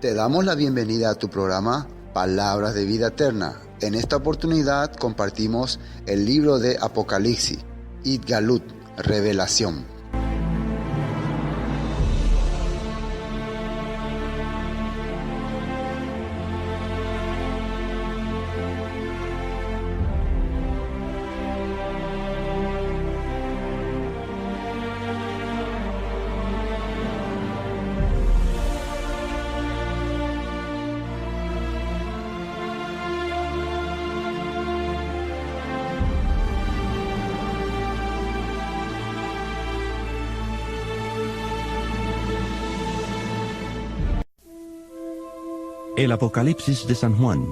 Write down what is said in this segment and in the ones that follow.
Te damos la bienvenida a tu programa Palabras de Vida Eterna. En esta oportunidad compartimos el libro de Apocalipsis, Itgalut, Revelación. El Apocalipsis de San Juan.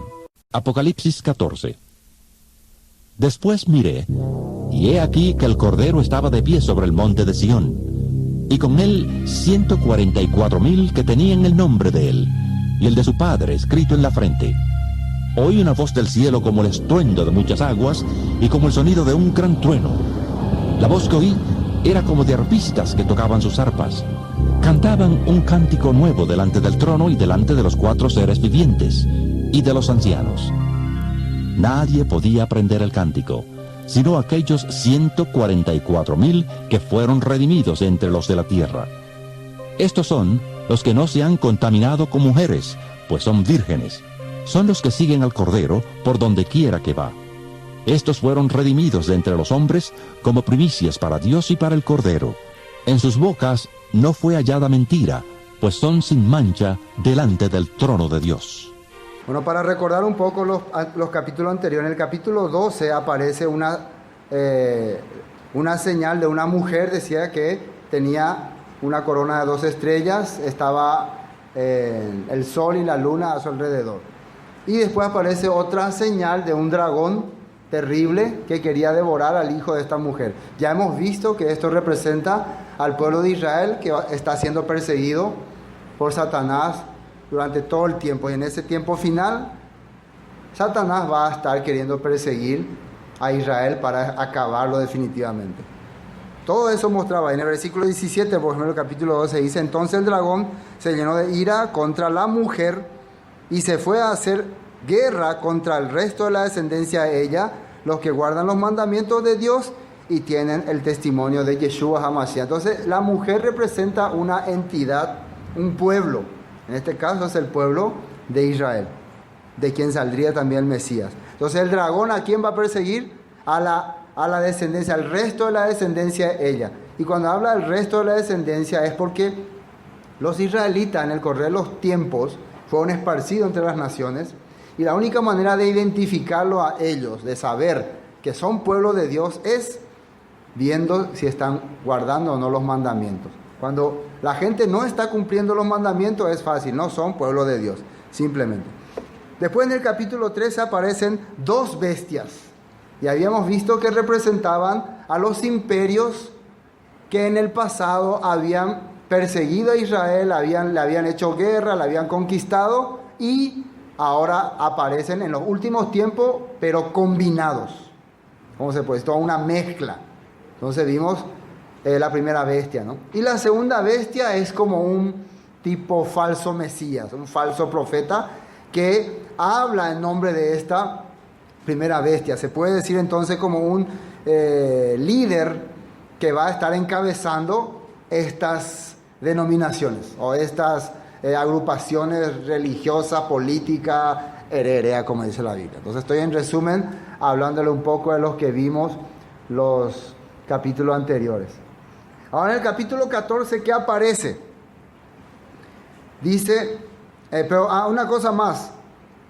Apocalipsis 14. Después miré, y he aquí que el Cordero estaba de pie sobre el monte de Sión, y con él 144,000 que tenían el nombre de él, y el de su Padre escrito en la frente. Oí una voz del cielo como el estruendo de muchas aguas, y como el sonido de un gran trueno. La voz que oí era como de arpistas que tocaban sus arpas. Cantaban un cántico nuevo delante del trono y delante de los 4 seres vivientes y de los ancianos. Nadie podía aprender el cántico, sino aquellos 144,000 que fueron redimidos entre los de la tierra. Estos son los que no se han contaminado con mujeres, pues son vírgenes. Son los que siguen al Cordero por donde quiera que va. Estos fueron redimidos de entre los hombres como primicias para Dios y para el Cordero. En sus bocas no fue hallada mentira, pues son sin mancha delante del trono de Dios. Bueno, para recordar un poco los capítulos anteriores, en el capítulo 12 aparece una señal de una mujer, decía que tenía una corona de 2 estrellas, estaba el sol y la luna a su alrededor. Y después aparece otra señal de un dragón terrible que quería devorar al hijo de esta mujer. Ya hemos visto que esto representa al pueblo de Israel que está siendo perseguido por Satanás durante todo el tiempo. Y en ese tiempo final, Satanás va a estar queriendo perseguir a Israel para acabarlo definitivamente. Todo eso mostraba. En el versículo 17, por ejemplo, el capítulo 12, dice: entonces el dragón se llenó de ira contra la mujer y se fue a hacer guerra contra el resto de la descendencia de ella, los que guardan los mandamientos de Dios y tienen el testimonio de Yeshua HaMashiach. Entonces la mujer representa una entidad, un pueblo. En este caso es el pueblo de Israel, de quien saldría también el Mesías. Entonces el dragón, ¿a quién va a perseguir? A la descendencia, al resto de la descendencia de ella. Y cuando habla del resto de la descendencia es porque los israelitas en el correr de los tiempos fueron esparcidos entre las naciones. Y la única manera de identificarlo a ellos, de saber que son pueblo de Dios, es viendo si están guardando o no los mandamientos. Cuando la gente no está cumpliendo los mandamientos es fácil, no son pueblo de Dios, simplemente. Después en el capítulo 13 aparecen 2 bestias. Y habíamos visto que representaban a los imperios que en el pasado habían perseguido a Israel, le habían hecho guerra, la habían conquistado y ahora aparecen en los últimos tiempos, pero combinados. ¿Cómo se puede? Toda una mezcla. Entonces vimos la primera bestia, ¿no? Y la segunda bestia es como un tipo falso Mesías, un falso profeta que habla en nombre de esta primera bestia. Se puede decir entonces como un líder que va a estar encabezando estas denominaciones o estas agrupaciones religiosas, políticas, hererea, como dice la Biblia. Entonces estoy en resumen hablándole un poco de los que vimos los capítulos anteriores. Ahora en el capítulo 14, ¿qué aparece? Dice, pero una cosa más.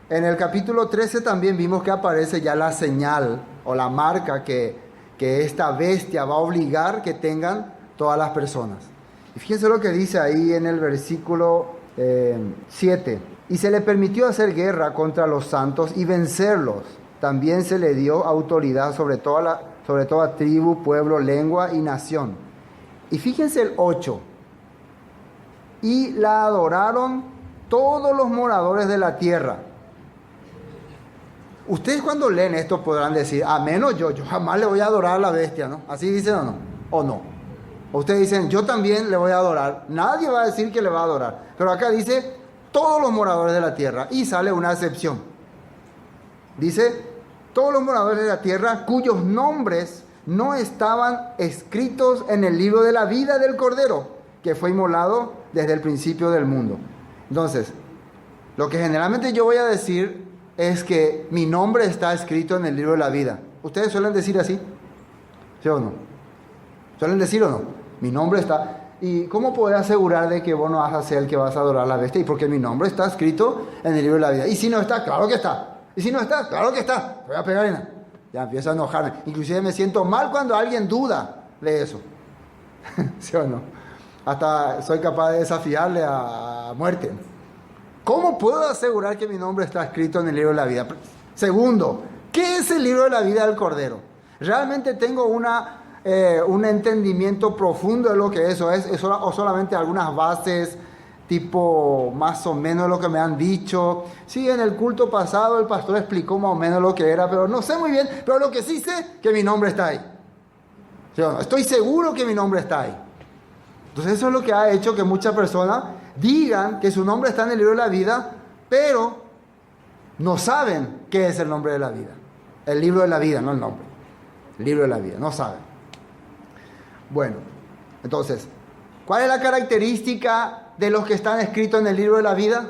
En el capítulo 13 también vimos que aparece ya la señal o la marca que esta bestia va a obligar que tengan todas las personas. Y fíjense lo que dice ahí en el versículo 7. Y se le permitió hacer guerra contra los santos y vencerlos. También se le dio autoridad sobre toda tribu, pueblo, lengua y nación. Y fíjense el 8. Y la adoraron todos los moradores de la tierra. Ustedes cuando leen esto podrán decir, a menos yo jamás le voy a adorar a la bestia, ¿no? ¿Así dicen o no? ¿O no? O ustedes dicen, yo también le voy a adorar. Nadie va a decir que le va a adorar. Pero acá dice, todos los moradores de la tierra, y sale una excepción. Dice, todos los moradores de la tierra cuyos nombres no estaban escritos en el libro de la vida del Cordero, que fue inmolado desde el principio del mundo. Entonces, lo que generalmente yo voy a decir es que mi nombre está escrito en el libro de la vida. ¿Ustedes suelen decir así? ¿Sí o no? ¿Suelen decir o no? Mi nombre está... ¿Y cómo puedes asegurar de que vos no vas a ser el que vas a adorar a la bestia? Y porque mi nombre está escrito en el libro de la vida. Y si no está, claro que está. Y si no está, claro que está. Voy a pegar en... Ya empiezo a enojarme. Inclusive me siento mal cuando alguien duda de eso. ¿Sí o no? Hasta soy capaz de desafiarle a muerte. ¿Cómo puedo asegurar que mi nombre está escrito en el libro de la vida? Segundo, ¿qué es el libro de la vida del Cordero? ¿Realmente tengo un entendimiento profundo de lo que eso es? ¿O solamente algunas bases, tipo más o menos lo que me han dicho? Sí, en el culto pasado el pastor explicó más o menos lo que era, pero no sé muy bien. Pero lo que sí sé, que mi nombre está ahí. ¿Sí o no? Estoy seguro que mi nombre está ahí. Entonces eso es lo que ha hecho que muchas personas digan que su nombre está en el libro de la vida, pero no saben qué es el nombre de la vida. El libro de la vida, no el nombre. El libro de la vida, no saben. Bueno, entonces, ¿cuál es la característica de los que están escritos en el libro de la vida?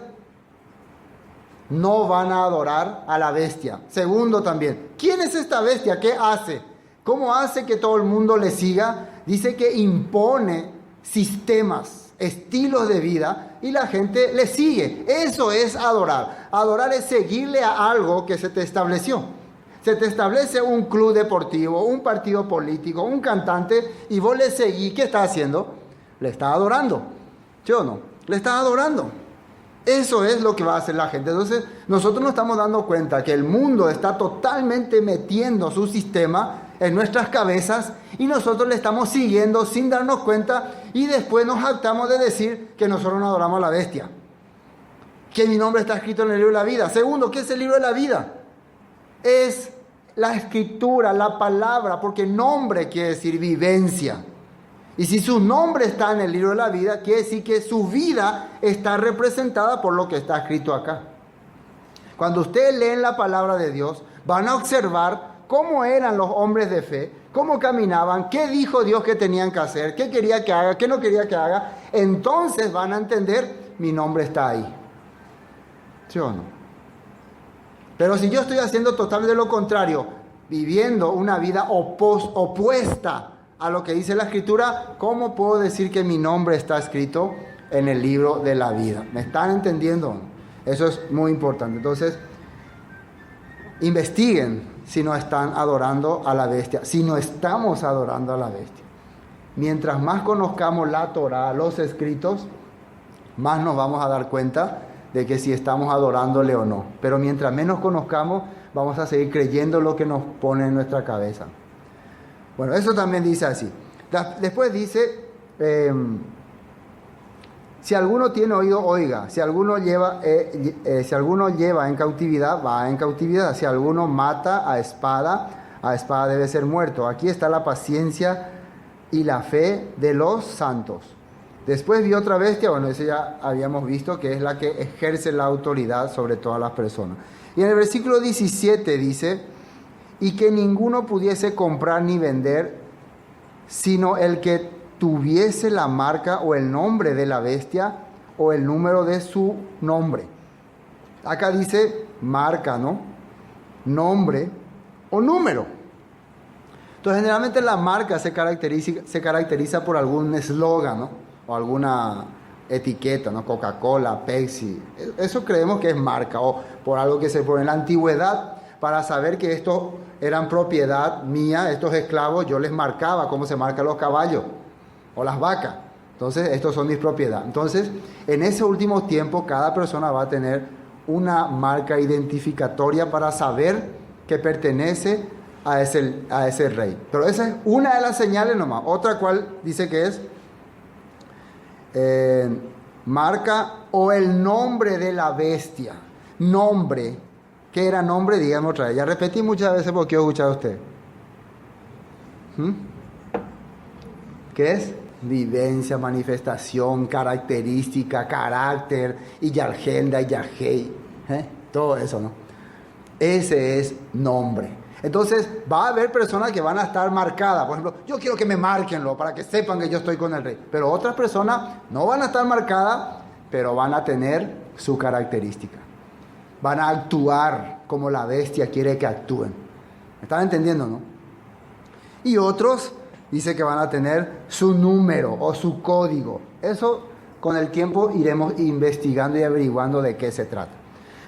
No van a adorar a la bestia. Segundo también, ¿quién es esta bestia? ¿Qué hace? ¿Cómo hace que todo el mundo le siga? Dice que impone sistemas, estilos de vida, y la gente le sigue. Eso es adorar. Adorar es seguirle a algo que se te estableció. Se te establece un club deportivo, un partido político, un cantante, y vos le seguís. ¿Qué está haciendo? Le está adorando. ¿Sí o no? Le está adorando. Eso es lo que va a hacer la gente. Entonces, nosotros nos estamos dando cuenta que el mundo está totalmente metiendo su sistema en nuestras cabezas, y nosotros le estamos siguiendo sin darnos cuenta, y después nos jactamos de decir que nosotros no adoramos a la bestia, que mi nombre está escrito en el libro de la vida. Segundo, ¿qué es el libro de la vida? Es la escritura, la palabra, porque nombre quiere decir vivencia, y si su nombre está en el libro de la vida, quiere decir que su vida está representada por lo que está escrito acá. Cuando ustedes leen la palabra de Dios, van a observar cómo eran los hombres de fe, cómo caminaban, qué dijo Dios que tenían que hacer, qué quería que haga, qué no quería que haga. Entonces van a entender, mi nombre está ahí. ¿Sí o no? Pero si yo estoy haciendo totalmente lo contrario, viviendo una vida opuesta a lo que dice la Escritura, ¿cómo puedo decir que mi nombre está escrito en el libro de la vida? ¿Me están entendiendo? Eso es muy importante. Entonces, investiguen si no están adorando a la bestia, si no estamos adorando a la bestia. Mientras más conozcamos la Torá, los escritos, más nos vamos a dar cuenta de que si estamos adorándole o no. Pero mientras menos conozcamos, vamos a seguir creyendo lo que nos pone en nuestra cabeza. Bueno, eso también dice así. Después dice, si alguno tiene oído, oiga. Si alguno lleva en cautividad, va en cautividad. Si alguno mata a espada debe ser muerto. Aquí está la paciencia y la fe de los santos. Después vi otra bestia, bueno, esa ya habíamos visto, que es la que ejerce la autoridad sobre todas las personas. Y en el versículo 17 dice, y que ninguno pudiese comprar ni vender, sino el que tuviese la marca o el nombre de la bestia o el número de su nombre. Acá dice marca, ¿no? Nombre o número. Entonces, generalmente la marca se caracteriza por algún eslogan, ¿no? O alguna etiqueta, ¿no? Coca-Cola, Pepsi. Eso creemos que es marca, o por algo que se pone en la antigüedad. Para saber que estos eran propiedad mía, estos esclavos, yo les marcaba cómo se marcan los caballos o las vacas. Entonces, estos son mis propiedades. Entonces, en ese último tiempo, cada persona va a tener una marca identificatoria para saber que pertenece a ese rey. Pero esa es una de las señales nomás. Otra cual dice que es marca o el nombre de la bestia. Nombre. ¿Qué era nombre? Díganme otra vez. Ya repetí muchas veces porque he escuchado a usted. ¿Qué es? vivencia, manifestación, característica, carácter, y yargenda, y yargei, todo eso, ¿no? Ese es nombre. Entonces va a haber personas que van a estar marcadas. Por ejemplo, yo quiero que me marquenlo para que sepan que yo estoy con el rey. Pero otras personas no van a estar marcadas, pero van a tener su característica. Van a actuar como la bestia quiere que actúen. ¿Me están entendiendo, no? Y otros dice que van a tener su número o su código. Eso con el tiempo iremos investigando y averiguando de qué se trata.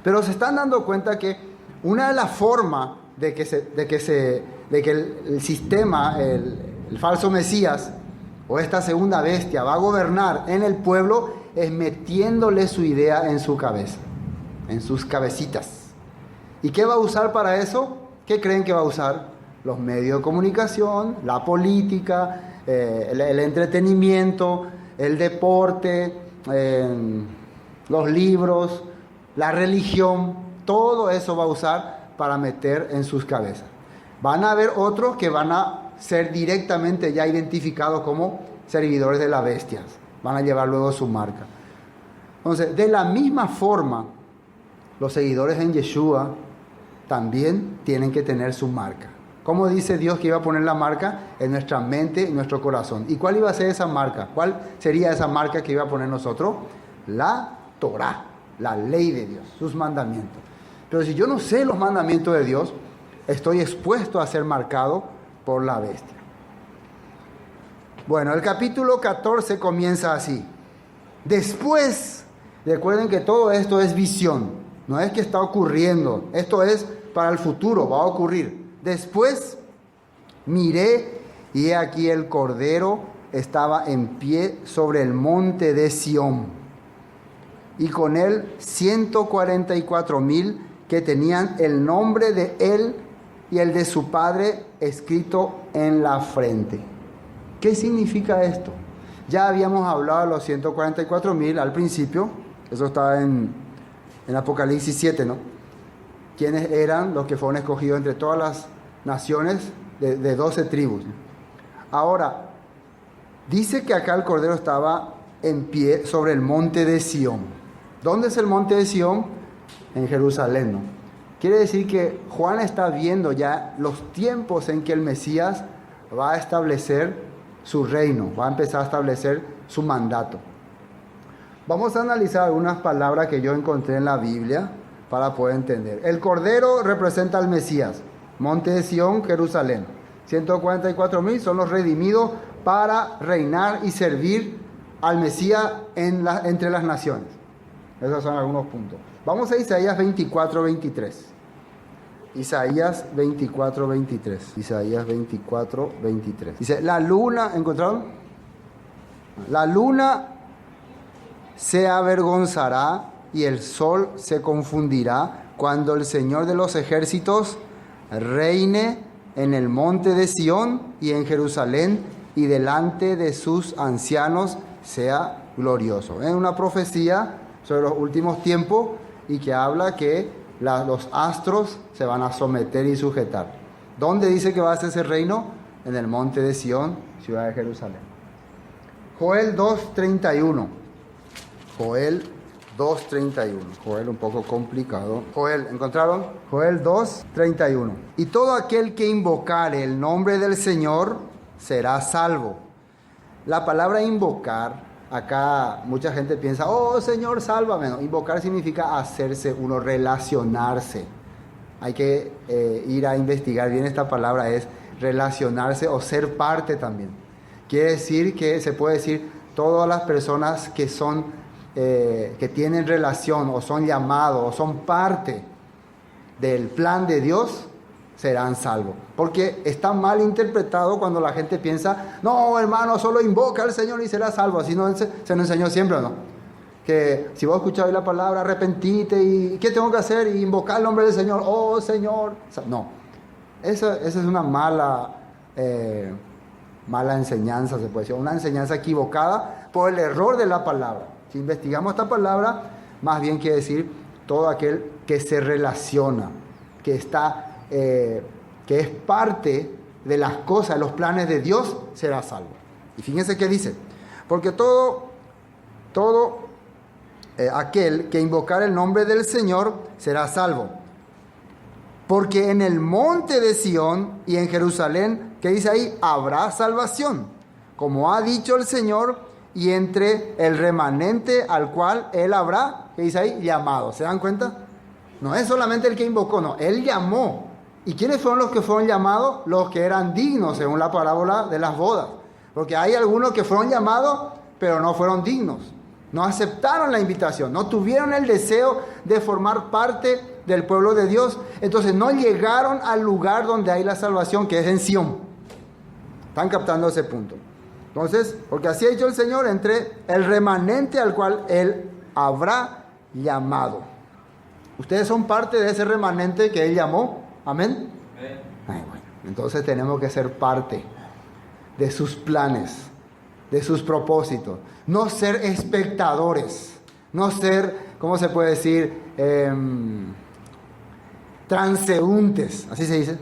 Pero se están dando cuenta que una de las formas de que el sistema, el falso Mesías o esta segunda bestia va a gobernar en el pueblo es metiéndole su idea en su cabeza, en sus cabecitas. ¿Y qué va a usar para eso? ¿Qué creen que va a usar? Los medios de comunicación, la política, el entretenimiento, el deporte, los libros, la religión. Todo eso va a usar para meter en sus cabezas. Van a haber otros que van a ser directamente ya identificados como servidores de las bestias. Van a llevar luego su marca. Entonces, de la misma forma, los seguidores en Yeshua también tienen que tener su marca. ¿Cómo dice Dios que iba a poner la marca? En nuestra mente y nuestro corazón. ¿Y cuál iba a ser esa marca? ¿Cuál sería esa marca que iba a poner nosotros? La Torá, la ley de Dios, sus mandamientos. Pero si yo no sé los mandamientos de Dios, estoy expuesto a ser marcado por la bestia. Bueno, el capítulo 14 comienza así. Después, recuerden que todo esto es visión, no es que está ocurriendo, esto es para el futuro, va a ocurrir. Después miré y he aquí el Cordero estaba en pie sobre el monte de Sión, y con él 144,000 que tenían el nombre de él y el de su padre escrito en la frente. ¿Qué significa esto? Ya habíamos hablado de los 144,000 al principio, eso estaba en Apocalipsis 7, ¿no? ¿Quiénes eran los que fueron escogidos entre todas las naciones de 12 tribus? Ahora, dice que acá el Cordero estaba en pie sobre el monte de Sión. ¿Dónde es el monte de Sión? En Jerusalén, ¿no? Quiere decir que Juan está viendo ya los tiempos en que el Mesías va a establecer su reino, va a empezar a establecer su mandato. Vamos a analizar algunas palabras que yo encontré en la Biblia para poder entender. El Cordero representa al Mesías, monte de Sión, Jerusalén. 144,000 son los redimidos para reinar y servir al Mesías entre las naciones. Esos son algunos puntos. Vamos a Isaías 24:23. Isaías 24:23. Isaías 24:23. Dice, la luna, ¿encontraron? La luna se avergonzará y el sol se confundirá cuando el Señor de los ejércitos reine en el monte de Sión y en Jerusalén, y delante de sus ancianos sea glorioso. Es una profecía sobre los últimos tiempos y que habla que los astros se van a someter y sujetar. ¿Dónde dice que va a ser ese reino? En el monte de Sión, ciudad de Jerusalén. Joel 2:31. Joel 2:31. Joel un poco complicado. Joel, ¿encontraron? Joel 2:31. Y todo aquel que invocare el nombre del Señor será salvo. La palabra invocar, acá mucha gente piensa, oh Señor, sálvame. No, invocar significa hacerse uno, relacionarse. Hay que ir a investigar bien esta palabra, es relacionarse o ser parte también. Quiere decir que se puede decir todas las personas que son, que tienen relación o son llamados o son parte del plan de Dios, serán salvos. Porque está mal interpretado cuando la gente piensa, no hermano, solo invoca al Señor y será salvo. Así no, se nos enseñó siempre, ¿no? Que si vos escuchás hoy la palabra, arrepentite y ¿qué tengo que hacer? Y invocar el nombre del Señor, oh Señor. No, esa es una mala enseñanza, se puede decir, una enseñanza equivocada por el error de la palabra. Si investigamos esta palabra, más bien quiere decir todo aquel que se relaciona, que está que es parte de las cosas, los planes de Dios, será salvo. Y fíjense qué dice. Porque todo aquel que invocar el nombre del Señor será salvo. Porque en el monte de Sión y en Jerusalén, ¿qué dice ahí? Habrá salvación, como ha dicho el Señor, y entre el remanente al cual Él habrá, ¿qué dice ahí? Llamado. ¿Se dan cuenta? No es solamente el que invocó, no, Él llamó. ¿Y quiénes fueron los que fueron llamados? Los que eran dignos, según la parábola de las bodas. Porque hay algunos que fueron llamados, pero no fueron dignos. No aceptaron la invitación, no tuvieron el deseo de formar parte del pueblo de Dios. Entonces no llegaron al lugar donde hay la salvación, que es en Sión. Están captando ese punto. Entonces, porque así ha dicho el Señor, entre el remanente al cual Él habrá llamado. Ustedes son parte de ese remanente que Él llamó. Amén. Ay, bueno, entonces tenemos que ser parte de sus planes, de sus propósitos. No ser espectadores, no ser, ¿cómo se puede decir? Transeúntes, así se dice.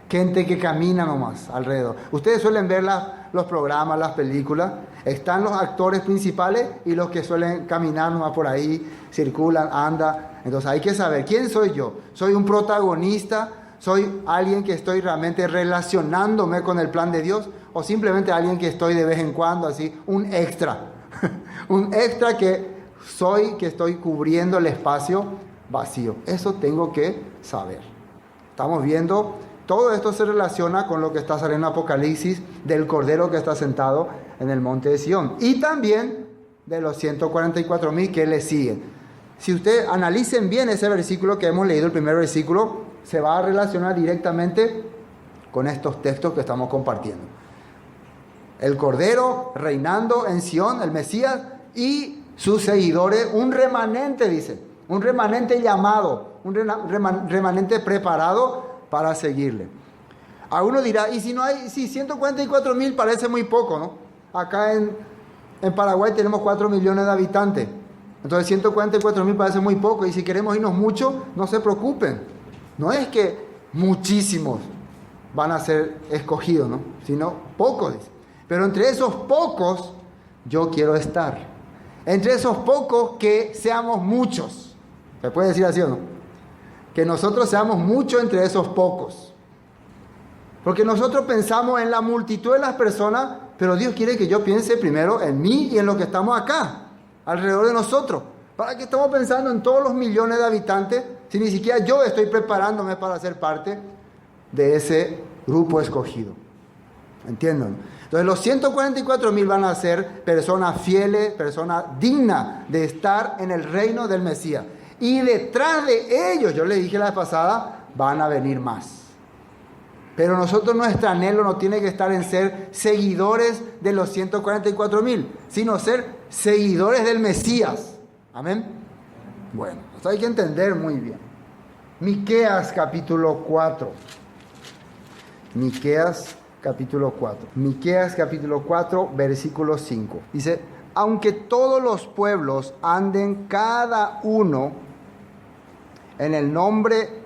Gente que camina nomás alrededor. Ustedes suelen ver los programas, las películas. Están los actores principales y los que suelen caminar nomás por ahí, circulan, andan. Entonces hay que saber, ¿quién soy yo? ¿Soy un protagonista? ¿Soy alguien que estoy realmente relacionándome con el plan de Dios? ¿O simplemente alguien que estoy de vez en cuando así, un extra? Un extra que estoy cubriendo el espacio vacío. Eso tengo que saber. Estamos viendo, todo esto se relaciona con lo que está saliendo en Apocalipsis, del Cordero que está sentado en el monte de Sión. Y también de los 144,000 que le siguen. Si ustedes analicen bien ese versículo que hemos leído, el primer versículo, se va a relacionar directamente con estos textos que estamos compartiendo. El Cordero reinando en Sión, el Mesías, y sus seguidores, un remanente, dice, un remanente llamado, un remanente preparado para seguirle. A uno dirá, y si no hay, si 144,000 parece muy poco, ¿no? Acá en Paraguay tenemos 4 millones de habitantes. Entonces 144,000 parece muy poco, y si queremos irnos mucho, no se preocupen. No es que muchísimos van a ser escogidos, ¿no? Sino pocos. Pero entre esos pocos, yo quiero estar. Entre esos pocos, que seamos muchos. ¿Se puede decir así o no? Que nosotros seamos muchos entre esos pocos. Porque nosotros pensamos en la multitud de las personas, pero Dios quiere que yo piense primero en mí y en los que estamos acá, alrededor de nosotros. ¿Para qué estamos pensando en todos los millones de habitantes si ni siquiera yo estoy preparándome para ser parte de ese grupo escogido? ¿Entienden? Entonces los 144,000 van a ser personas fieles, personas dignas de estar en el reino del Mesías. Y detrás de ellos, yo les dije la vez pasada, van a venir más. Pero nosotros, nuestro anhelo no tiene que estar en ser seguidores de los 144,000, sino ser seguidores del Mesías. Amén. Bueno, esto hay que entender muy bien. Miqueas capítulo 4. Miqueas capítulo 4. Miqueas capítulo 4, versículo 5. Dice, aunque todos los pueblos anden cada uno en el nombre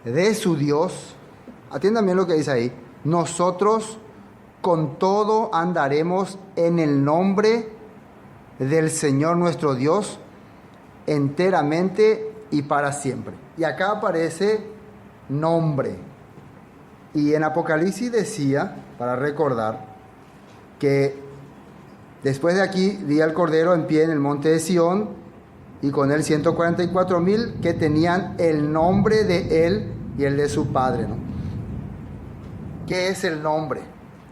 de su Dios, atiendan bien lo que dice ahí, nosotros con todo andaremos en el nombre del Señor nuestro Dios enteramente y para siempre. Y acá aparece nombre. Y en Apocalipsis decía, para recordar, que después de aquí vi al Cordero en pie en el monte de Sión, y con él 144,000 que tenían el nombre de él y el de su padre, ¿no? ¿Qué es el nombre?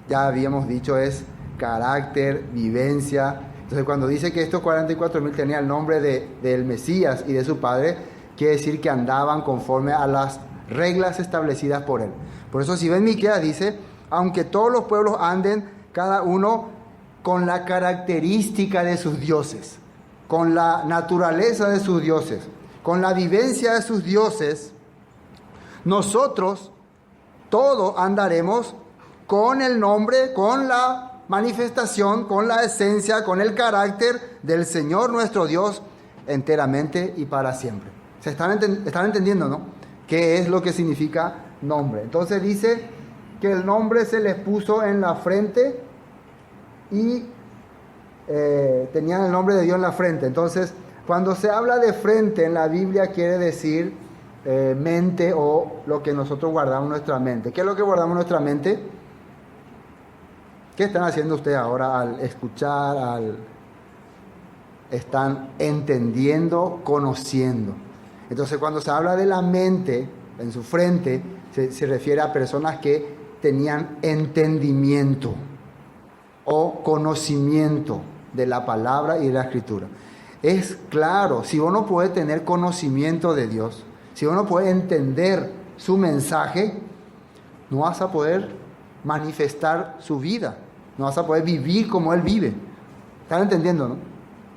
Ya habíamos dicho, es carácter, vivencia. Entonces cuando dice que estos 44,000 tenían el nombre del Mesías y de su padre, quiere decir que andaban conforme a las reglas establecidas por él. Por eso si ven Miqueas dice, aunque todos los pueblos anden cada uno con la característica de sus dioses, con la naturaleza de sus dioses, con la vivencia de sus dioses, nosotros todos andaremos con el nombre, con la manifestación, con la esencia, con el carácter del Señor nuestro Dios enteramente y para siempre. Están entendiendo, ¿no? ¿Qué es lo que significa nombre? Entonces dice que el nombre se les puso en la frente y tenían el nombre de Dios en la frente. Entonces, cuando se habla de frente en la Biblia, quiere decir mente, o lo que nosotros guardamos en nuestra mente. ¿Qué es lo que guardamos en nuestra mente? ¿Qué están haciendo ustedes ahora al escuchar, están entendiendo, conociendo? Entonces, cuando se habla de la mente en su frente, se refiere a personas que tenían entendimiento o conocimiento de la palabra y de la escritura. Es claro, si uno puede tener conocimiento de Dios, si uno puede entender su mensaje, no vas a poder manifestar su vida, no vas a poder vivir como Él vive. ¿Están entendiendo, no?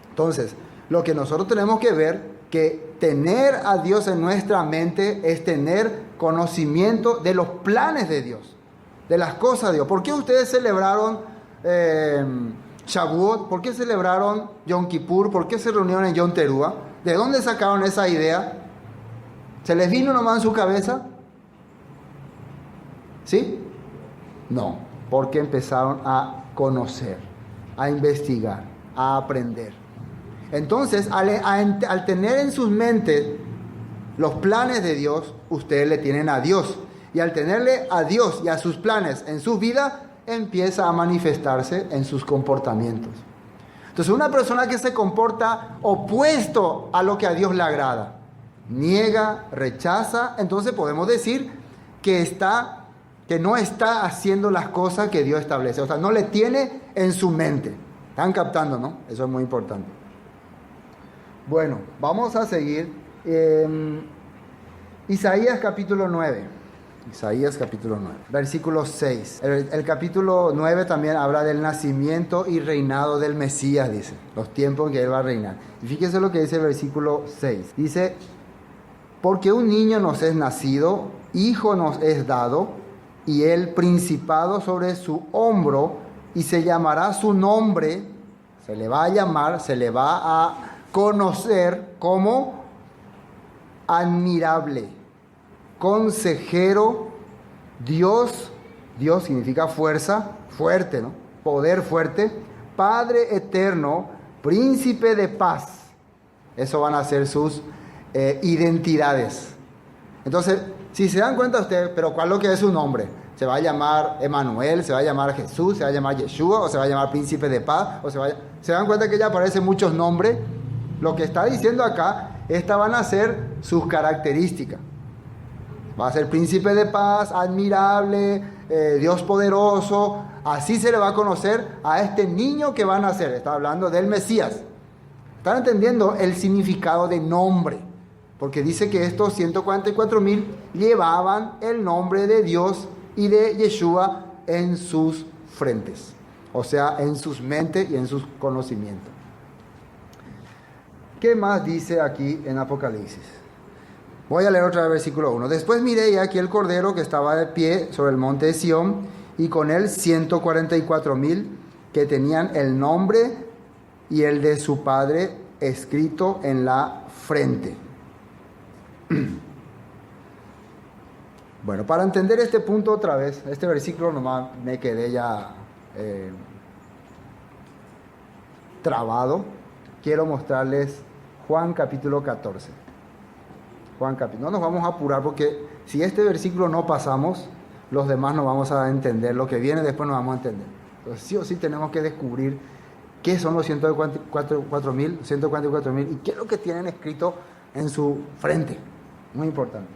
Entonces, lo que nosotros tenemos que ver, que tener a Dios en nuestra mente es tener conocimiento de los planes de Dios, de las cosas de Dios. ¿Por qué ustedes celebraron Shavuot? ¿Por qué celebraron Yom Kippur? ¿Por qué se reunieron en Yom Teruah? ¿De dónde sacaron esa idea? ¿Se les vino nomás en su cabeza? ¿Sí? No, porque empezaron a conocer, a investigar, a aprender. Entonces, al tener en sus mentes los planes de Dios, ustedes le tienen a Dios. Y al tenerle a Dios y a sus planes en su vida, empieza a manifestarse en sus comportamientos. Entonces, una persona que se comporta opuesto a lo que a Dios le agrada, niega, rechaza, entonces podemos decir que no está haciendo las cosas que Dios establece. O sea, no le tiene en su mente. ¿Están captando, no? Eso es muy importante. Bueno, vamos a seguir. Isaías capítulo 9. Isaías capítulo 9, versículo 6. El capítulo 9 también habla del nacimiento y reinado del Mesías, dice. Los tiempos en que Él va a reinar. Y fíjense lo que dice el versículo 6. Dice, porque un niño nos es nacido, hijo nos es dado, y el principado sobre su hombro, y se llamará su nombre, se le va a llamar, se le va a conocer como admirable, consejero, Dios significa fuerza, fuerte, ¿no? Poder fuerte, Padre eterno, príncipe de paz. Eso van a ser sus identidades. Entonces, si se dan cuenta ustedes, pero ¿cuál es lo que es su nombre? ¿Se va a llamar Emmanuel? ¿Se va a llamar Jesús? ¿Se va a llamar Yeshua? ¿O se va a llamar príncipe de paz? ¿Se dan cuenta que ya aparecen muchos nombres? Lo que está diciendo acá, estas van a ser sus características. Va a ser príncipe de paz, admirable, Dios poderoso. Así se le va a conocer a este niño que va a nacer. Está hablando del Mesías. ¿Están entendiendo el significado de nombre? Porque dice que estos 144,000 llevaban el nombre de Dios y de Yeshua en sus frentes. O sea, en sus mentes y en sus conocimientos. ¿Qué más dice aquí en Apocalipsis? Voy a leer otra vez versículo 1. Después miré y aquí el Cordero que estaba de pie sobre el monte de Sión, y con él 144,000 que tenían el nombre y el de su Padre escrito en la frente. Bueno, para entender este punto otra vez, este versículo nomás me quedé ya trabado. Quiero mostrarles Juan capítulo 14. No nos vamos a apurar porque si este versículo no pasamos, los demás no vamos a entender. Lo que viene después no vamos a entender. Entonces sí o sí tenemos que descubrir qué son los 144,000 y qué es lo que tienen escrito en su frente. Muy importante.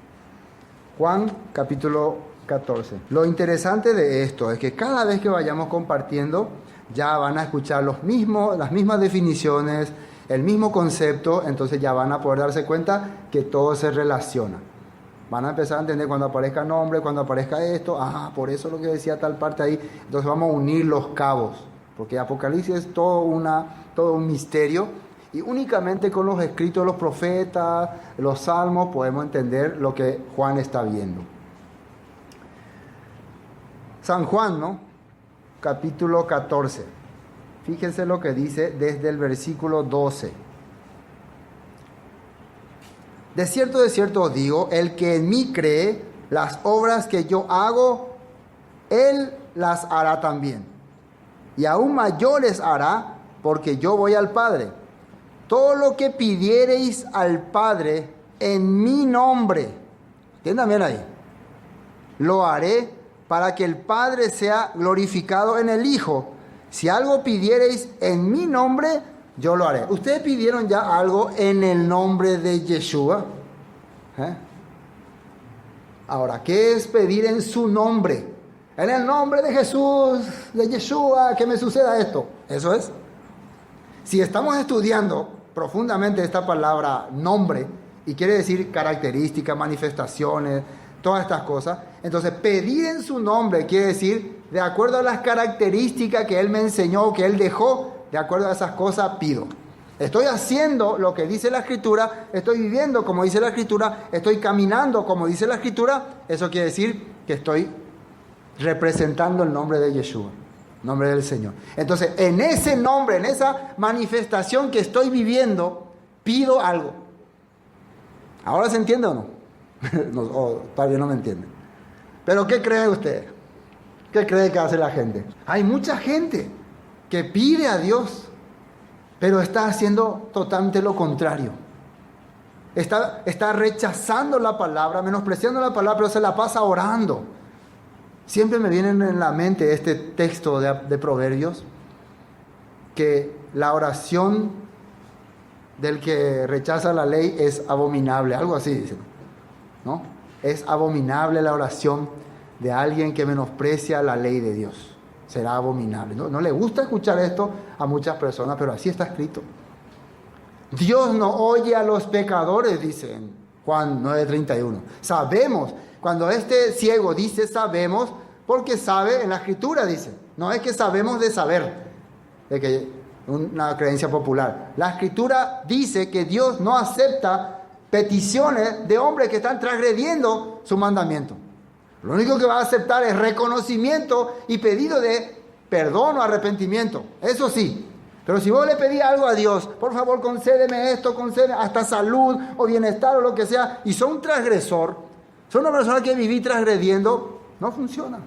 Juan capítulo 14. Lo interesante de esto es que cada vez que vayamos compartiendo, ya van a escuchar las mismas definiciones, el mismo concepto, entonces ya van a poder darse cuenta que todo se relaciona. Van a empezar a entender cuando aparezca nombre, cuando aparezca esto, por eso lo que decía tal parte ahí. Entonces vamos a unir los cabos, porque Apocalipsis es todo un misterio, y únicamente con los escritos de los profetas, los salmos, podemos entender lo que Juan está viendo. San Juan, ¿no? Capítulo 14. Fíjense lo que dice desde el versículo 12. De cierto os digo, el que en mí cree, las obras que yo hago, él las hará también. y aún mayores hará, porque yo voy al Padre. Todo lo que pidiereis al Padre en mi nombre, entiendan bien ahí, lo haré para que el Padre sea glorificado en el Hijo. Si algo pidiereis en mi nombre, yo lo haré. ¿Ustedes pidieron ya algo en el nombre de Yeshua? Ahora, ¿qué es pedir en su nombre? En el nombre de Jesús, de Yeshua, que me suceda esto. Eso es. Si estamos estudiando profundamente esta palabra nombre, y quiere decir características, manifestaciones, todas estas cosas, entonces pedir en su nombre quiere decir, de acuerdo a las características que Él me enseñó, que Él dejó, de acuerdo a esas cosas pido. Estoy haciendo lo que dice la Escritura, estoy viviendo como dice la Escritura, estoy caminando como dice la Escritura, eso quiere decir que estoy representando el nombre de Yeshua, nombre del Señor. Entonces, en ese nombre, en esa manifestación que estoy viviendo, pido algo. ¿Ahora se entiende o no? O todavía no me entienden. Pero ¿qué cree usted? ¿Qué cree que hace la gente? Hay mucha gente que pide a Dios, pero está haciendo totalmente lo contrario. Está rechazando la palabra, menospreciando la palabra, pero se la pasa orando. Siempre me viene en la mente este texto de Proverbios, que la oración del que rechaza la ley es abominable, algo así dicen, ¿no? Es abominable la oración de alguien que menosprecia la ley de Dios. Será abominable. No le gusta escuchar esto a muchas personas, pero así está escrito. Dios no oye a los pecadores, dice en Juan 9:31. Sabemos, cuando este ciego dice sabemos, porque sabe en la Escritura, dice. No es que sabemos de saber, de que una creencia popular. La Escritura dice que Dios no acepta peticiones de hombres que están transgrediendo su mandamiento. Lo único que va a aceptar es reconocimiento y pedido de perdón o arrepentimiento. Eso sí. Pero si vos le pedís algo a Dios, por favor concédeme esto, concédeme hasta salud o bienestar o lo que sea, y son un transgresor, son una persona que viví transgrediendo, no funciona.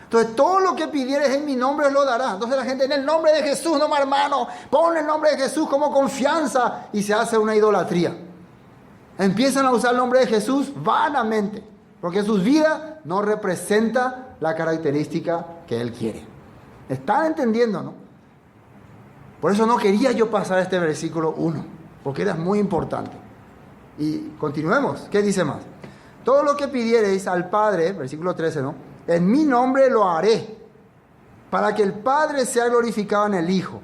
Entonces todo lo que pidieres en mi nombre os lo dará. Entonces la gente, en el nombre de Jesús, no, hermano, pon el nombre de Jesús como confianza, y se hace una idolatría. Empiezan a usar el nombre de Jesús vanamente, porque sus vidas no representa la característica que Él quiere. ¿Están entendiendo, no? Por eso no quería yo pasar este versículo 1, porque era muy importante. Y continuemos. ¿Qué dice más? Todo lo que pidiereis al Padre, versículo 13, ¿no? En mi nombre lo haré, para que el Padre sea glorificado en el Hijo.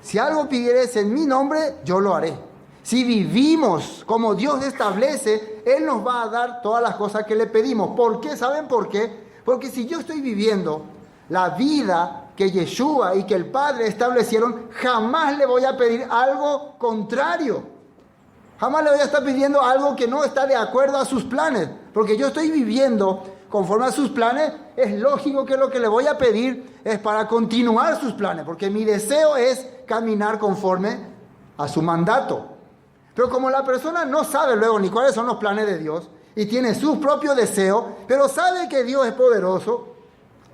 Si algo pidiereis en mi nombre, yo lo haré. Si vivimos como Dios establece, Él nos va a dar todas las cosas que le pedimos. ¿Por qué? ¿Saben por qué? Porque si yo estoy viviendo la vida que Yeshua y que el Padre establecieron, jamás le voy a pedir algo contrario. Jamás le voy a estar pidiendo algo que no está de acuerdo a sus planes. Porque yo estoy viviendo conforme a sus planes, es lógico que lo que le voy a pedir es para continuar sus planes. Porque mi deseo es caminar conforme a su mandato. Pero como la persona no sabe luego ni cuáles son los planes de Dios y tiene sus propios deseos, pero sabe que Dios es poderoso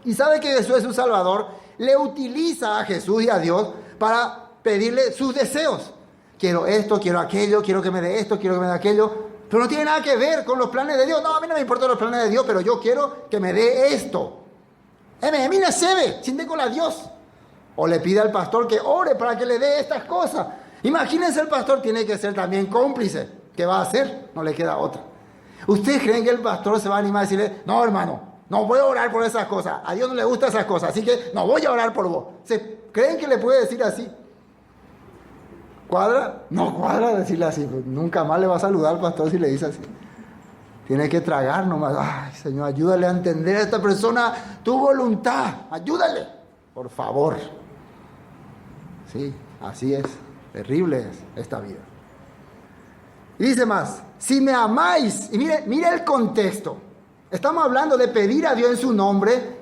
y sabe que Jesús es su Salvador, le utiliza a Jesús y a Dios para pedirle sus deseos. Quiero esto, quiero aquello, quiero que me dé esto, quiero que me dé aquello. Pero no tiene nada que ver con los planes de Dios. No, a mí no me importan los planes de Dios, pero yo quiero que me dé esto. Mira, sebe, sin con a Dios. O le pide al pastor que ore para que le dé estas cosas. Imagínense, el pastor tiene que ser también cómplice. ¿Qué va a hacer? No le queda otra. ¿Ustedes creen que el pastor se va a animar a decirle, no, hermano, no voy a orar por esas cosas? A Dios no le gustan esas cosas, así que no voy a orar por vos. ¿Creen que le puede decir así? ¿Cuadra? No cuadra decirle así. Nunca más le va a saludar al pastor si le dice así. Tiene que tragar nomás. Ay, Señor, ayúdale a entender a esta persona tu voluntad. Ayúdale, por favor. Sí, así es. Terrible es esta vida. Y dice más, si me amáis, y mire el contexto. Estamos hablando de pedir a Dios en su nombre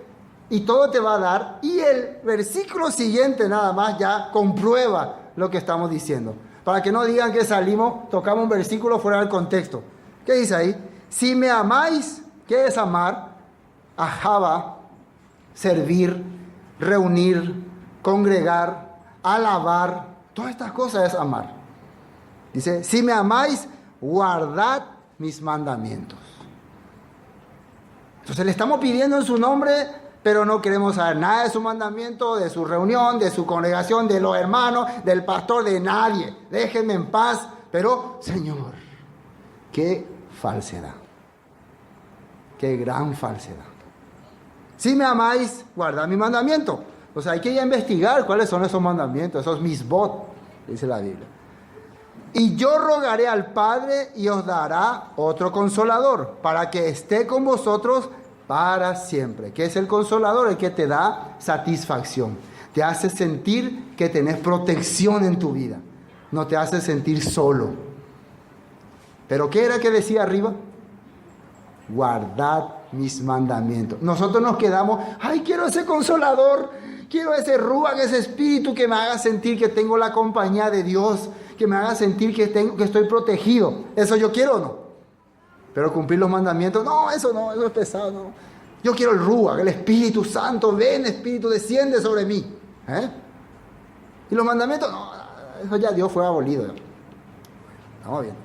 y todo te va a dar. Y el versículo siguiente nada más ya comprueba lo que estamos diciendo. Para que no digan que tocamos un versículo fuera del contexto. ¿Qué dice ahí? Si me amáis, ¿qué es amar? Ahava, servir, reunir, congregar, alabar. Todas estas cosas es amar. Dice, si me amáis, guardad mis mandamientos. Entonces le estamos pidiendo en su nombre, pero no queremos saber nada de su mandamiento, de su reunión, de su congregación, de los hermanos, del pastor, de nadie. Déjenme en paz. Pero, Señor, qué falsedad. Qué gran falsedad. Si me amáis, guardad mi mandamiento. O sea, hay que ir a investigar cuáles son esos mandamientos, esos misbot, dice la Biblia. Y yo rogaré al Padre y os dará otro consolador, para que esté con vosotros para siempre. ¿Qué es el consolador? El que te da satisfacción. Te hace sentir que tenés protección en tu vida. No te hace sentir solo. ¿Pero qué era que decía arriba? Guardad mis mandamientos. Nosotros nos quedamos, ay, quiero ese consolador, quiero ese ruach, ese espíritu que me haga sentir que tengo la compañía de Dios, que me haga sentir que estoy protegido. Eso yo quiero o no. Pero cumplir los mandamientos, no, eso es pesado, no. Yo quiero el ruach, el Espíritu Santo, ven Espíritu, desciende sobre mí. Y los mandamientos, no, eso ya Dios fue abolido. Estamos bien.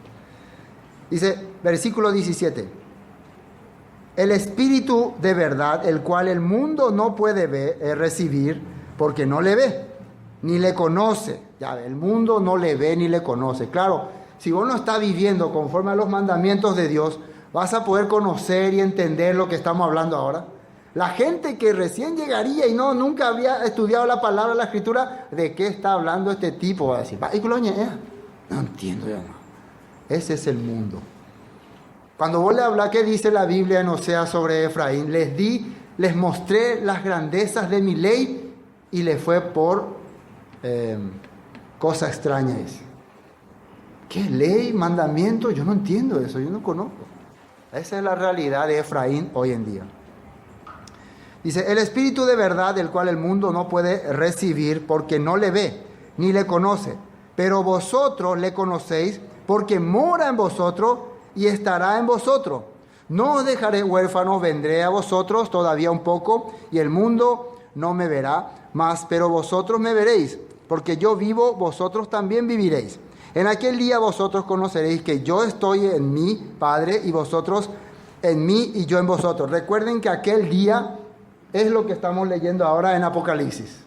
Dice, versículo 17. El Espíritu de verdad, el cual el mundo no puede recibir, porque no le ve, ni le conoce. Ya, el mundo no le ve ni le conoce. Claro, si vos no estás viviendo conforme a los mandamientos de Dios, vas a poder conocer y entender lo que estamos hablando ahora. La gente que recién llegaría y nunca había estudiado la palabra de la Escritura, ¿de qué está hablando este tipo? Va a decir, no entiendo ya. Ese es el mundo. Cuando vos le hablas, ¿qué dice la Biblia en Oseas sobre Efraín? Les mostré las grandezas de mi ley y le fue por cosa extraña. ¿Qué ley, mandamiento? Yo no entiendo eso, yo no conozco. Esa es la realidad de Efraín hoy en día. Dice, el Espíritu de verdad, el cual el mundo no puede recibir porque no le ve, ni le conoce. Pero vosotros le conocéis porque mora en vosotros y estará en vosotros. No os dejaré huérfanos, vendré a vosotros todavía un poco, y el mundo no me verá más, pero vosotros me veréis, porque yo vivo, vosotros también viviréis. En aquel día vosotros conoceréis que yo estoy en mi Padre, y vosotros en mí, y yo en vosotros. Recuerden que aquel día es lo que estamos leyendo ahora en Apocalipsis.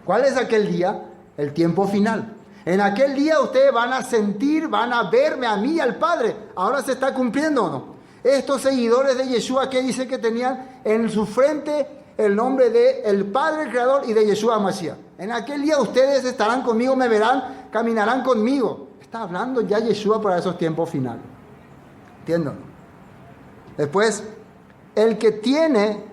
¿Cuál es aquel día? El tiempo final. En aquel día ustedes van a sentir, van a verme a mí y al Padre. ¿Ahora se está cumpliendo o no? Estos seguidores de Yeshua, que dice que tenían en su frente el nombre de el Padre, el Creador, y de Yeshua Mashiach. En aquel día ustedes estarán conmigo, me verán, caminarán conmigo. Está hablando ya Yeshua para esos tiempos finales. ¿Entienden? Después, el que tiene,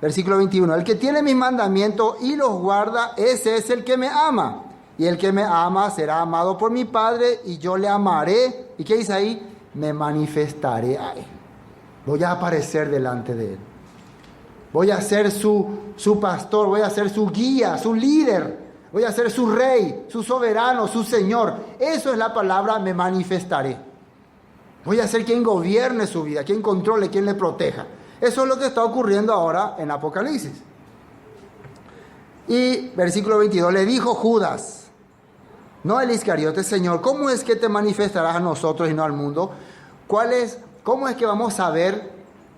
versículo 21, el que tiene mis mandamientos y los guarda, ese es el que me ama. Y el que me ama será amado por mi Padre, y yo le amaré. ¿Y qué dice ahí? Me manifestaré a él. Voy a aparecer delante de él. Voy a ser su pastor, voy a ser su guía, su líder. Voy a ser su rey, su soberano, su señor. Eso es la palabra, me manifestaré. Voy a ser quien gobierne su vida, quien controle, quien le proteja. Eso es lo que está ocurriendo ahora en Apocalipsis. Y versículo 22, le dijo Judas, no el Iscariote, Señor, ¿cómo es que te manifestarás a nosotros y no al mundo? ¿Cómo es que vamos a ver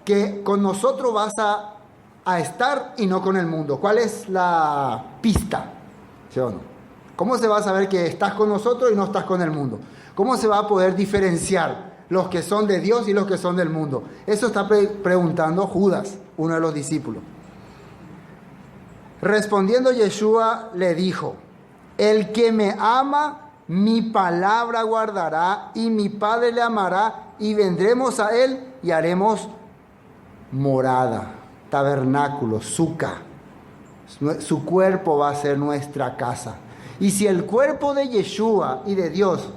que con nosotros vas a estar y no con el mundo? ¿Cuál es la pista? ¿Sí o no? ¿Cómo se va a saber que estás con nosotros y no estás con el mundo? ¿Cómo se va a poder diferenciar los que son de Dios y los que son del mundo? Eso está preguntando Judas, uno de los discípulos. Respondiendo Yeshua le dijo, el que me ama, mi palabra guardará, y mi Padre le amará, y vendremos a él y haremos morada, tabernáculo, suca. Su cuerpo va a ser nuestra casa. Y si el cuerpo de Yeshua y de Dios,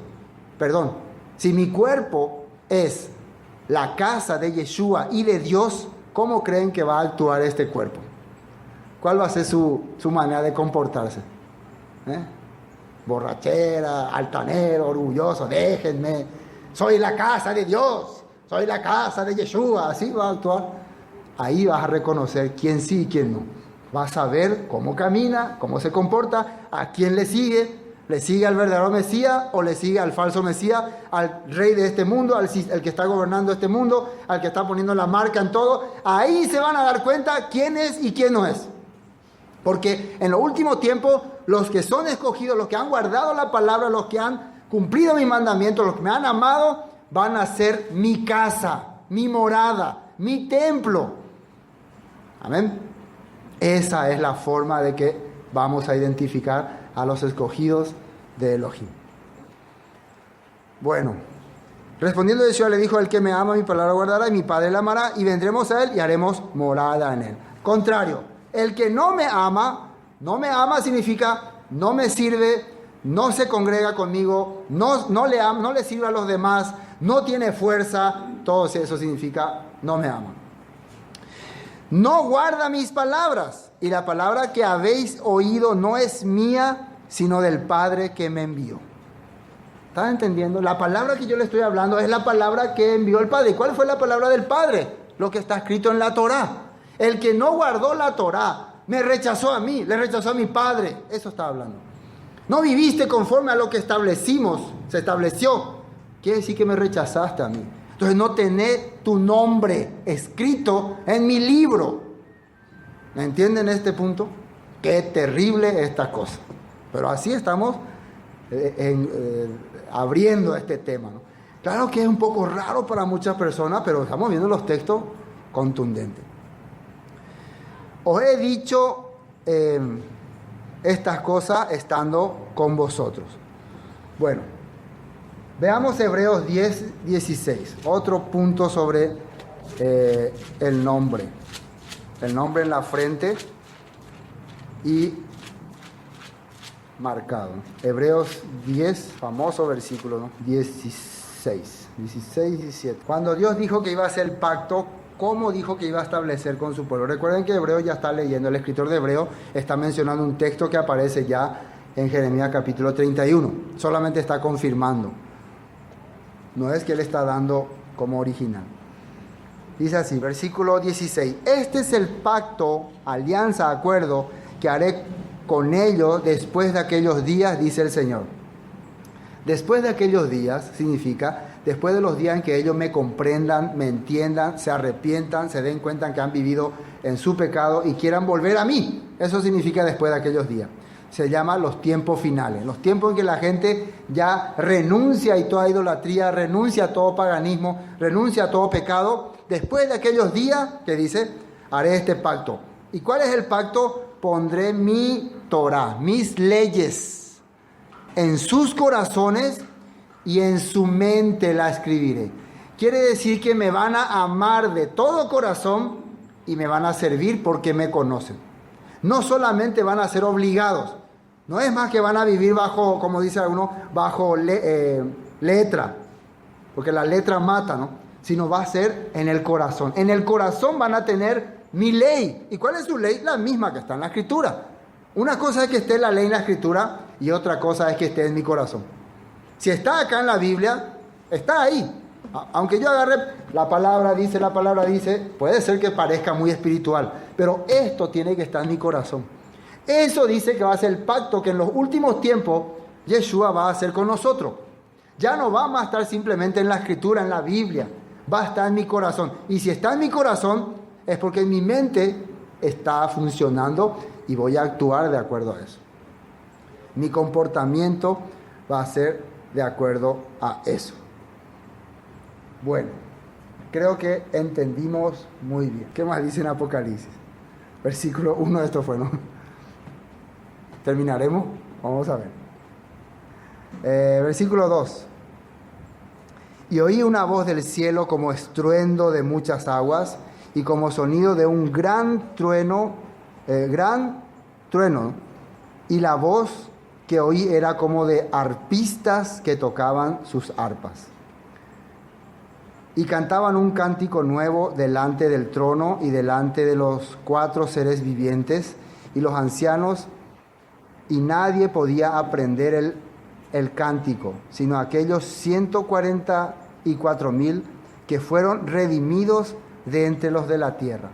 si mi cuerpo es la casa de Yeshua y de Dios, ¿cómo creen que va a actuar este cuerpo? ¿Cuál va a ser su manera de comportarse? Borrachera, altanero, orgulloso, déjenme, soy la casa de Dios, soy la casa de Yeshua, así va a actuar. Ahí vas a reconocer quién sí y quién no. Vas a ver cómo camina, cómo se comporta, a quién le sigue al verdadero Mesías o le sigue al falso Mesías, al rey de este mundo, al que está gobernando este mundo, al que está poniendo la marca en todo. Ahí se van a dar cuenta quién es y quién no es. Porque en los últimos tiempos, los que son escogidos, los que han guardado la palabra, los que han cumplido mi mandamiento, los que me han amado, van a ser mi casa, mi morada, mi templo. Amén. Esa es la forma de que vamos a identificar a los escogidos de Elohim. Bueno, respondiendo Yeshua le dijo: el que me ama, mi palabra guardará, y mi Padre le amará, y vendremos a él y haremos morada en él. Contrario, el que no me ama significa no me sirve, no se congrega conmigo, no le sirve a los demás, no tiene fuerza. Todo eso significa no me ama. No guarda mis palabras, y la palabra que habéis oído no es mía, sino del Padre que me envió. ¿Están entendiendo? La palabra que yo le estoy hablando es la palabra que envió el Padre. ¿Y cuál fue la palabra del Padre? Lo que está escrito en la Torá. El que no guardó la Torá me rechazó a mí, le rechazó a mi Padre. Eso está hablando. No viviste conforme a lo que se estableció. Quiere decir que me rechazaste a mí. Entonces no tenés tu nombre escrito en mi libro. ¿Me entienden este punto? Qué terrible esta cosa. Pero así estamos abriendo este tema, ¿no? Claro que es un poco raro para muchas personas, pero estamos viendo los textos contundentes. Os he dicho estas cosas estando con vosotros. Bueno, veamos Hebreos 10, 16. Otro punto sobre el nombre. El nombre en la frente y marcado. Hebreos 10, famoso versículo, ¿no? 16, 17. Cuando Dios dijo que iba a hacer el pacto, ¿cómo dijo que iba a establecer con su pueblo? Recuerden que Hebreo ya está leyendo, el escritor de Hebreo está mencionando un texto que aparece ya en Jeremías capítulo 31. Solamente está confirmando. No es que él está dando como original. Dice así, versículo 16. Este es el pacto, alianza, acuerdo que haré con ellos después de aquellos días, dice el Señor. Después de aquellos días significa después de los días en que ellos me comprendan, me entiendan, se arrepientan, se den cuenta que han vivido en su pecado y quieran volver a mí. Eso significa después de aquellos días. Se llama los tiempos finales, los tiempos en que la gente ya renuncia a toda idolatría, renuncia a todo paganismo, renuncia a todo pecado. Después de aquellos días, que dice, haré este pacto. ¿Y cuál es el pacto? Pondré mi Torah, mis leyes, en sus corazones y en su mente la escribiré. Quiere decir que me van a amar de todo corazón y me van a servir porque me conocen. No solamente van a ser obligados, no es más que van a vivir bajo, como dice alguno, bajo letra, porque la letra mata, ¿no? Sino va a ser en el corazón. En el corazón van a tener mi ley. ¿Y cuál es su ley? La misma que está en la Escritura. Una cosa es que esté la ley en la Escritura y otra cosa es que esté en mi corazón. Si está acá en la Biblia, está ahí. Aunque yo agarre la palabra dice, puede ser que parezca muy espiritual, pero esto tiene que estar en mi corazón. Eso dice que va a ser el pacto que en los últimos tiempos Yeshua va a hacer con nosotros. Ya no va a estar simplemente en la Escritura, en la Biblia, va a estar en mi corazón. Y si está en mi corazón, es porque mi mente está funcionando y voy a actuar de acuerdo a eso. Mi comportamiento va a ser de acuerdo a eso. Bueno, creo que entendimos muy bien. ¿Qué más dice en Apocalipsis? Versículo 1 de esto fue, ¿no? ¿Terminaremos? Vamos a ver. Versículo 2. Y oí una voz del cielo como estruendo de muchas aguas y como sonido de un gran trueno, y la voz que oí era como de arpistas que tocaban sus arpas. Y cantaban un cántico nuevo delante del trono y delante de los 4 seres vivientes y los ancianos, y nadie podía aprender el cántico, sino aquellos 144,000 que fueron redimidos de entre los de la tierra.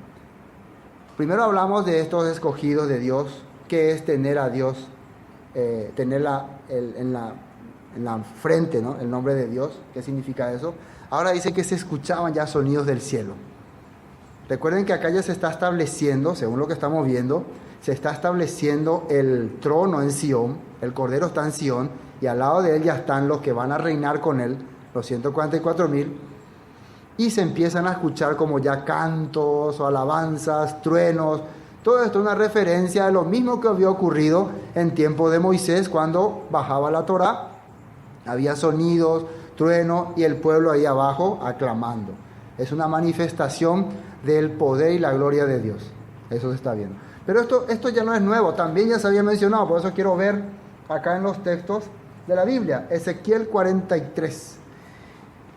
Primero hablamos de estos escogidos de Dios, que es tener a Dios, tener en la frente, ¿no?, el nombre de Dios. ¿Qué significa eso? Ahora dice que se escuchaban ya sonidos del cielo. Recuerden que acá ya se está estableciendo, según lo que estamos viendo, se está estableciendo el trono en Sión, el Cordero está en Sión, y al lado de él ya están los que van a reinar con él, los 144,000, y se empiezan a escuchar como ya cantos o alabanzas, truenos. Todo esto es una referencia a lo mismo que había ocurrido en tiempo de Moisés cuando bajaba la Torá. Había sonidos, truenos y el pueblo ahí abajo aclamando. Es una manifestación del poder y la gloria de Dios. Eso se está viendo. Pero esto ya no es nuevo, también ya se había mencionado, por eso quiero ver acá en los textos de la Biblia, Ezequiel 43.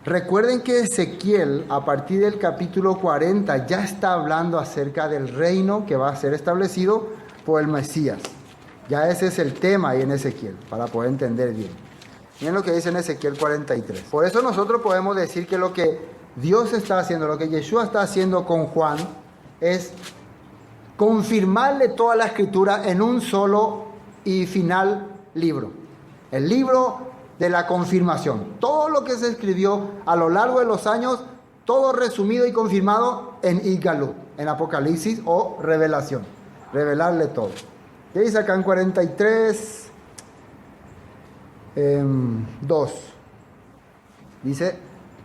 Recuerden que Ezequiel, a partir del capítulo 40, ya está hablando acerca del reino que va a ser establecido por el Mesías. Ya ese es el tema ahí en Ezequiel, para poder entender bien. Miren lo que dice en Ezequiel 43. Por eso nosotros podemos decir que lo que Dios está haciendo, lo que Yeshua está haciendo con Juan, es confirmarle toda la escritura en un solo y final libro. El libro de la confirmación. Todo lo que se escribió a lo largo de los años, todo resumido y confirmado en Idgalut, en Apocalipsis o Revelación. Revelarle todo. ¿Qué dice acá en 43? 2. Dice,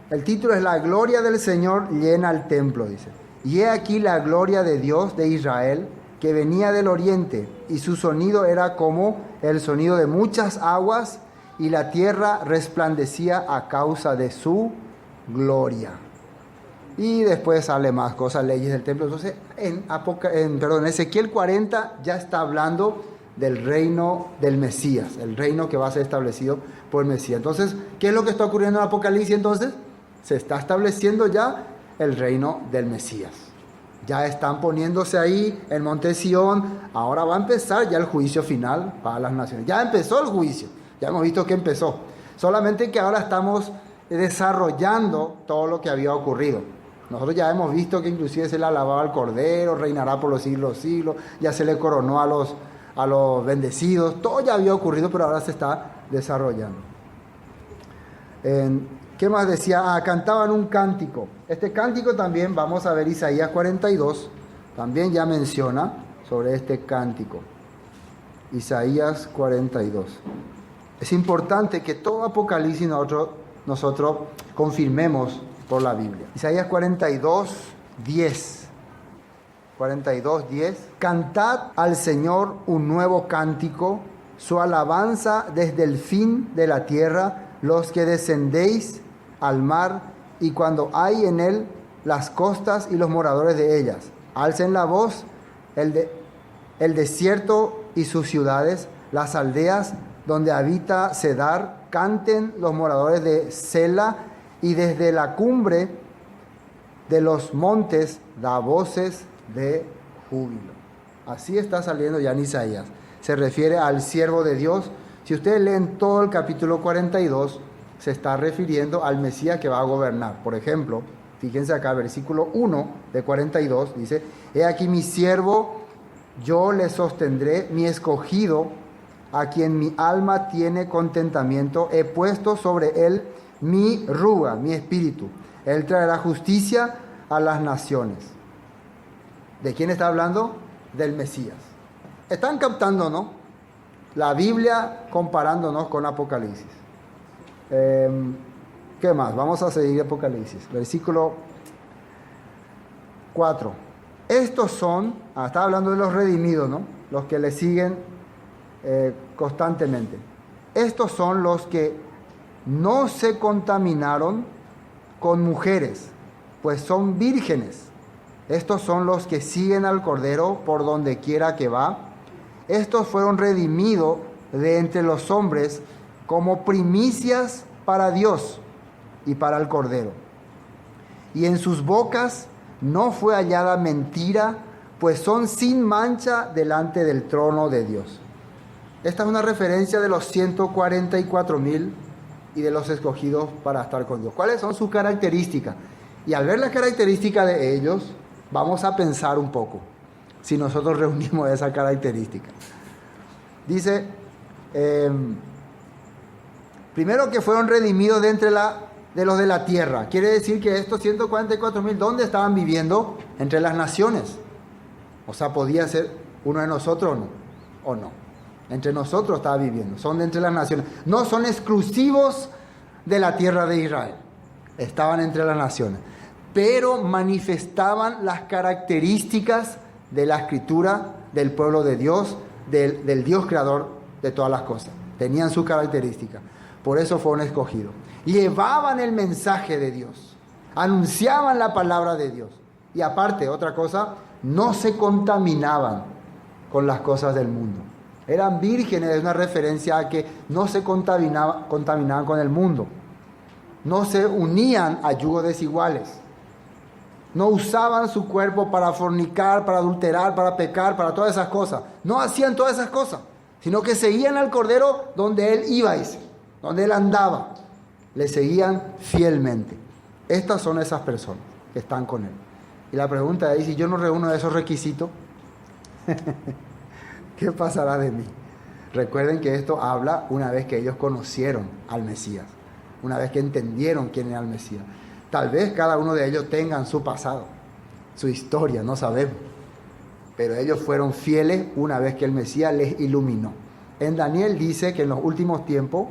el título es La gloria del Señor llena el templo, dice. Y he aquí la gloria de Dios de Israel, que venía del oriente, y su sonido era como el sonido de muchas aguas, y la tierra resplandecía a causa de su gloria. Y después sale más cosas, leyes del templo. Entonces, en Ezequiel 40 ya está hablando del reino del Mesías, el reino que va a ser establecido por el Mesías. Entonces, ¿qué es lo que está ocurriendo en Apocalipsis entonces? Se está estableciendo ya el reino del Mesías. Ya están poniéndose ahí en Monte Sión. Ahora va a empezar ya el juicio final para las naciones. Ya empezó el juicio. Ya hemos visto que empezó. Solamente que ahora estamos desarrollando todo lo que había ocurrido. Nosotros ya hemos visto que inclusive se le alababa al Cordero, reinará por los siglos, ya se le coronó a los bendecidos. Todo ya había ocurrido, pero ahora se está desarrollando. ¿Qué más decía? Cantaban un cántico. Este cántico también, vamos a ver Isaías 42, también ya menciona sobre este cántico. Isaías 42. Es importante que todo Apocalipsis nosotros confirmemos por la Biblia. Isaías 42, 10. 42, 10. Cantad al Señor un nuevo cántico, su alabanza desde el fin de la tierra, los que descendéis al mar, y cuando hay en él las costas y los moradores de ellas. Alcen la voz el desierto y sus ciudades, las aldeas donde habita Cedar, canten los moradores de Sela, y desde la cumbre de los montes da voces de júbilo. Así está saliendo ya en Isaías. Se refiere al siervo de Dios. Si ustedes leen todo el capítulo 42, se está refiriendo al Mesías que va a gobernar. Por ejemplo, fíjense acá, versículo 1 de 42, dice, he aquí mi siervo, yo le sostendré, mi escogido, a quien mi alma tiene contentamiento, he puesto sobre él mi ruga, mi espíritu. Él traerá justicia a las naciones. ¿De quién está hablando? Del Mesías. ¿Están captando, no? La Biblia comparándonos con Apocalipsis. ¿Qué más? Vamos a seguir Apocalipsis. Versículo 4. Estos son, está hablando de los redimidos, ¿no? Los que le siguen constantemente. Estos son los que no se contaminaron con mujeres, pues son vírgenes. Estos son los que siguen al Cordero por donde quiera que va. Estos fueron redimidos de entre los hombres como primicias para Dios y para el Cordero. Y en sus bocas no fue hallada mentira, pues son sin mancha delante del trono de Dios. Esta es una referencia de los 144,000 y de los escogidos para estar con Dios. ¿Cuáles son sus características? Y al ver las características de ellos, vamos a pensar un poco. si nosotros reunimos esa característica. Dice, primero que fueron redimidos de entre de los de la tierra. Quiere decir que estos 144,000, ¿dónde estaban viviendo? Entre las naciones. O sea, podía ser uno de nosotros o no. Entre nosotros estaba viviendo. Son de entre las naciones. No son exclusivos de la tierra de Israel. Estaban entre las naciones. Pero manifestaban las características de la escritura del pueblo de Dios, del Dios creador de todas las cosas. Tenían su característica. Por eso fueron escogidos. Llevaban el mensaje de Dios. Anunciaban la palabra de Dios. Y aparte, otra cosa, no se contaminaban con las cosas del mundo. Eran vírgenes, es una referencia a que no se contaminaban con el mundo. No se unían a yugos desiguales. No usaban su cuerpo para fornicar, para adulterar, para pecar, para todas esas cosas. No hacían todas esas cosas, sino que seguían al Cordero donde Él iba, donde Él andaba. Le seguían fielmente. Estas son esas personas que están con Él. Y la pregunta es, si yo no reúno esos requisitos, ¿qué pasará de mí? Recuerden que esto habla una vez que ellos conocieron al Mesías, una vez que entendieron quién era el Mesías. Tal vez cada uno de ellos tengan su pasado, su historia, no sabemos. Pero ellos fueron fieles una vez que el Mesías les iluminó. En Daniel dice que en los últimos tiempos,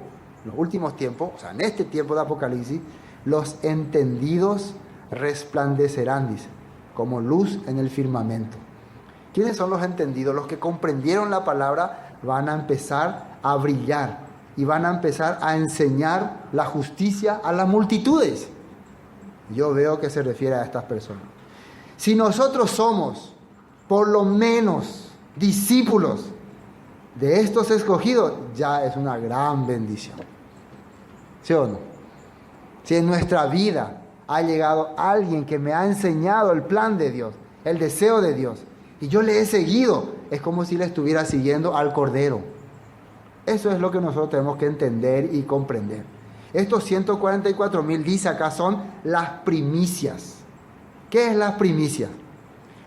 o sea, en este tiempo de Apocalipsis, los entendidos resplandecerán, dice, como luz en el firmamento. ¿Quiénes son los entendidos? Los que comprendieron la palabra van a empezar a brillar y van a empezar a enseñar la justicia a las multitudes. Yo veo que se refiere a estas personas. Si nosotros somos, por lo menos, discípulos de estos escogidos, ya es una gran bendición. ¿Sí o no? Si en nuestra vida ha llegado alguien que me ha enseñado el plan de Dios, el deseo de Dios, y yo le he seguido, es como si le estuviera siguiendo al Cordero. Eso es lo que nosotros tenemos que entender y comprender. Estos 144,000, dice acá, son las primicias. ¿Qué es las primicias?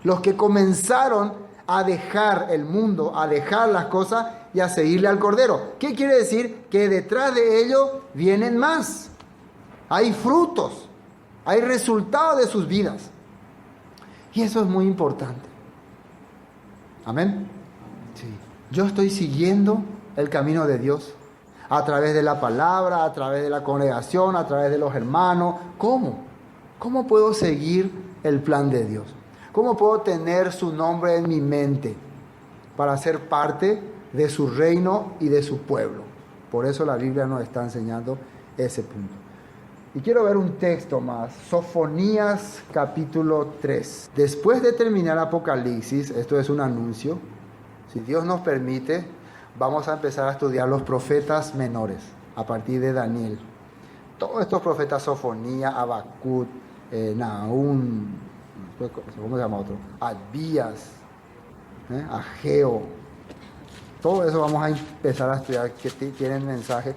Los que comenzaron a dejar el mundo, a dejar las cosas y a seguirle al Cordero. ¿Qué quiere decir? Que detrás de ello vienen más. Hay frutos, hay resultados de sus vidas. Y eso es muy importante. Amén. Sí. Yo estoy siguiendo el camino de Dios a través de la palabra, a través de la congregación, a través de los hermanos. ¿Cómo? ¿Cómo puedo seguir el plan de Dios? ¿Cómo puedo tener su nombre en mi mente para ser parte de su reino y de su pueblo? Por eso la Biblia nos está enseñando ese punto. Y quiero ver un texto más, Sofonías capítulo 3. Después de terminar Apocalipsis, esto es un anuncio, si Dios nos permite, vamos a empezar a estudiar los profetas menores, a partir de Daniel. Todos estos profetas, Sofonías, Habacuc, Nahum, ¿cómo se llama otro? Abías, Ageo. Todo eso vamos a empezar a estudiar, que tienen mensaje.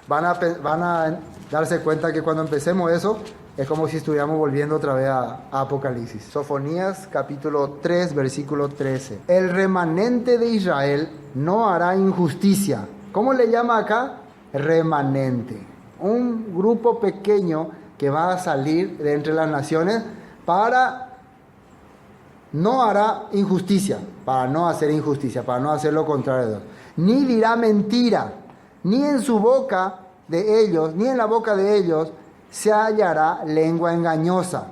Van a darse cuenta que cuando empecemos eso, es como si estuviéramos volviendo otra vez a Apocalipsis. Sofonías capítulo 3, versículo 13. El remanente de Israel no hará injusticia. ¿Cómo le llama acá? Remanente. Un grupo pequeño que va a salir de entre las naciones no hará injusticia, para no hacer injusticia, para no hacer lo contrario de Dios. Ni dirá mentira, ni en su boca de ellos, ni en la boca de ellos, se hallará lengua engañosa,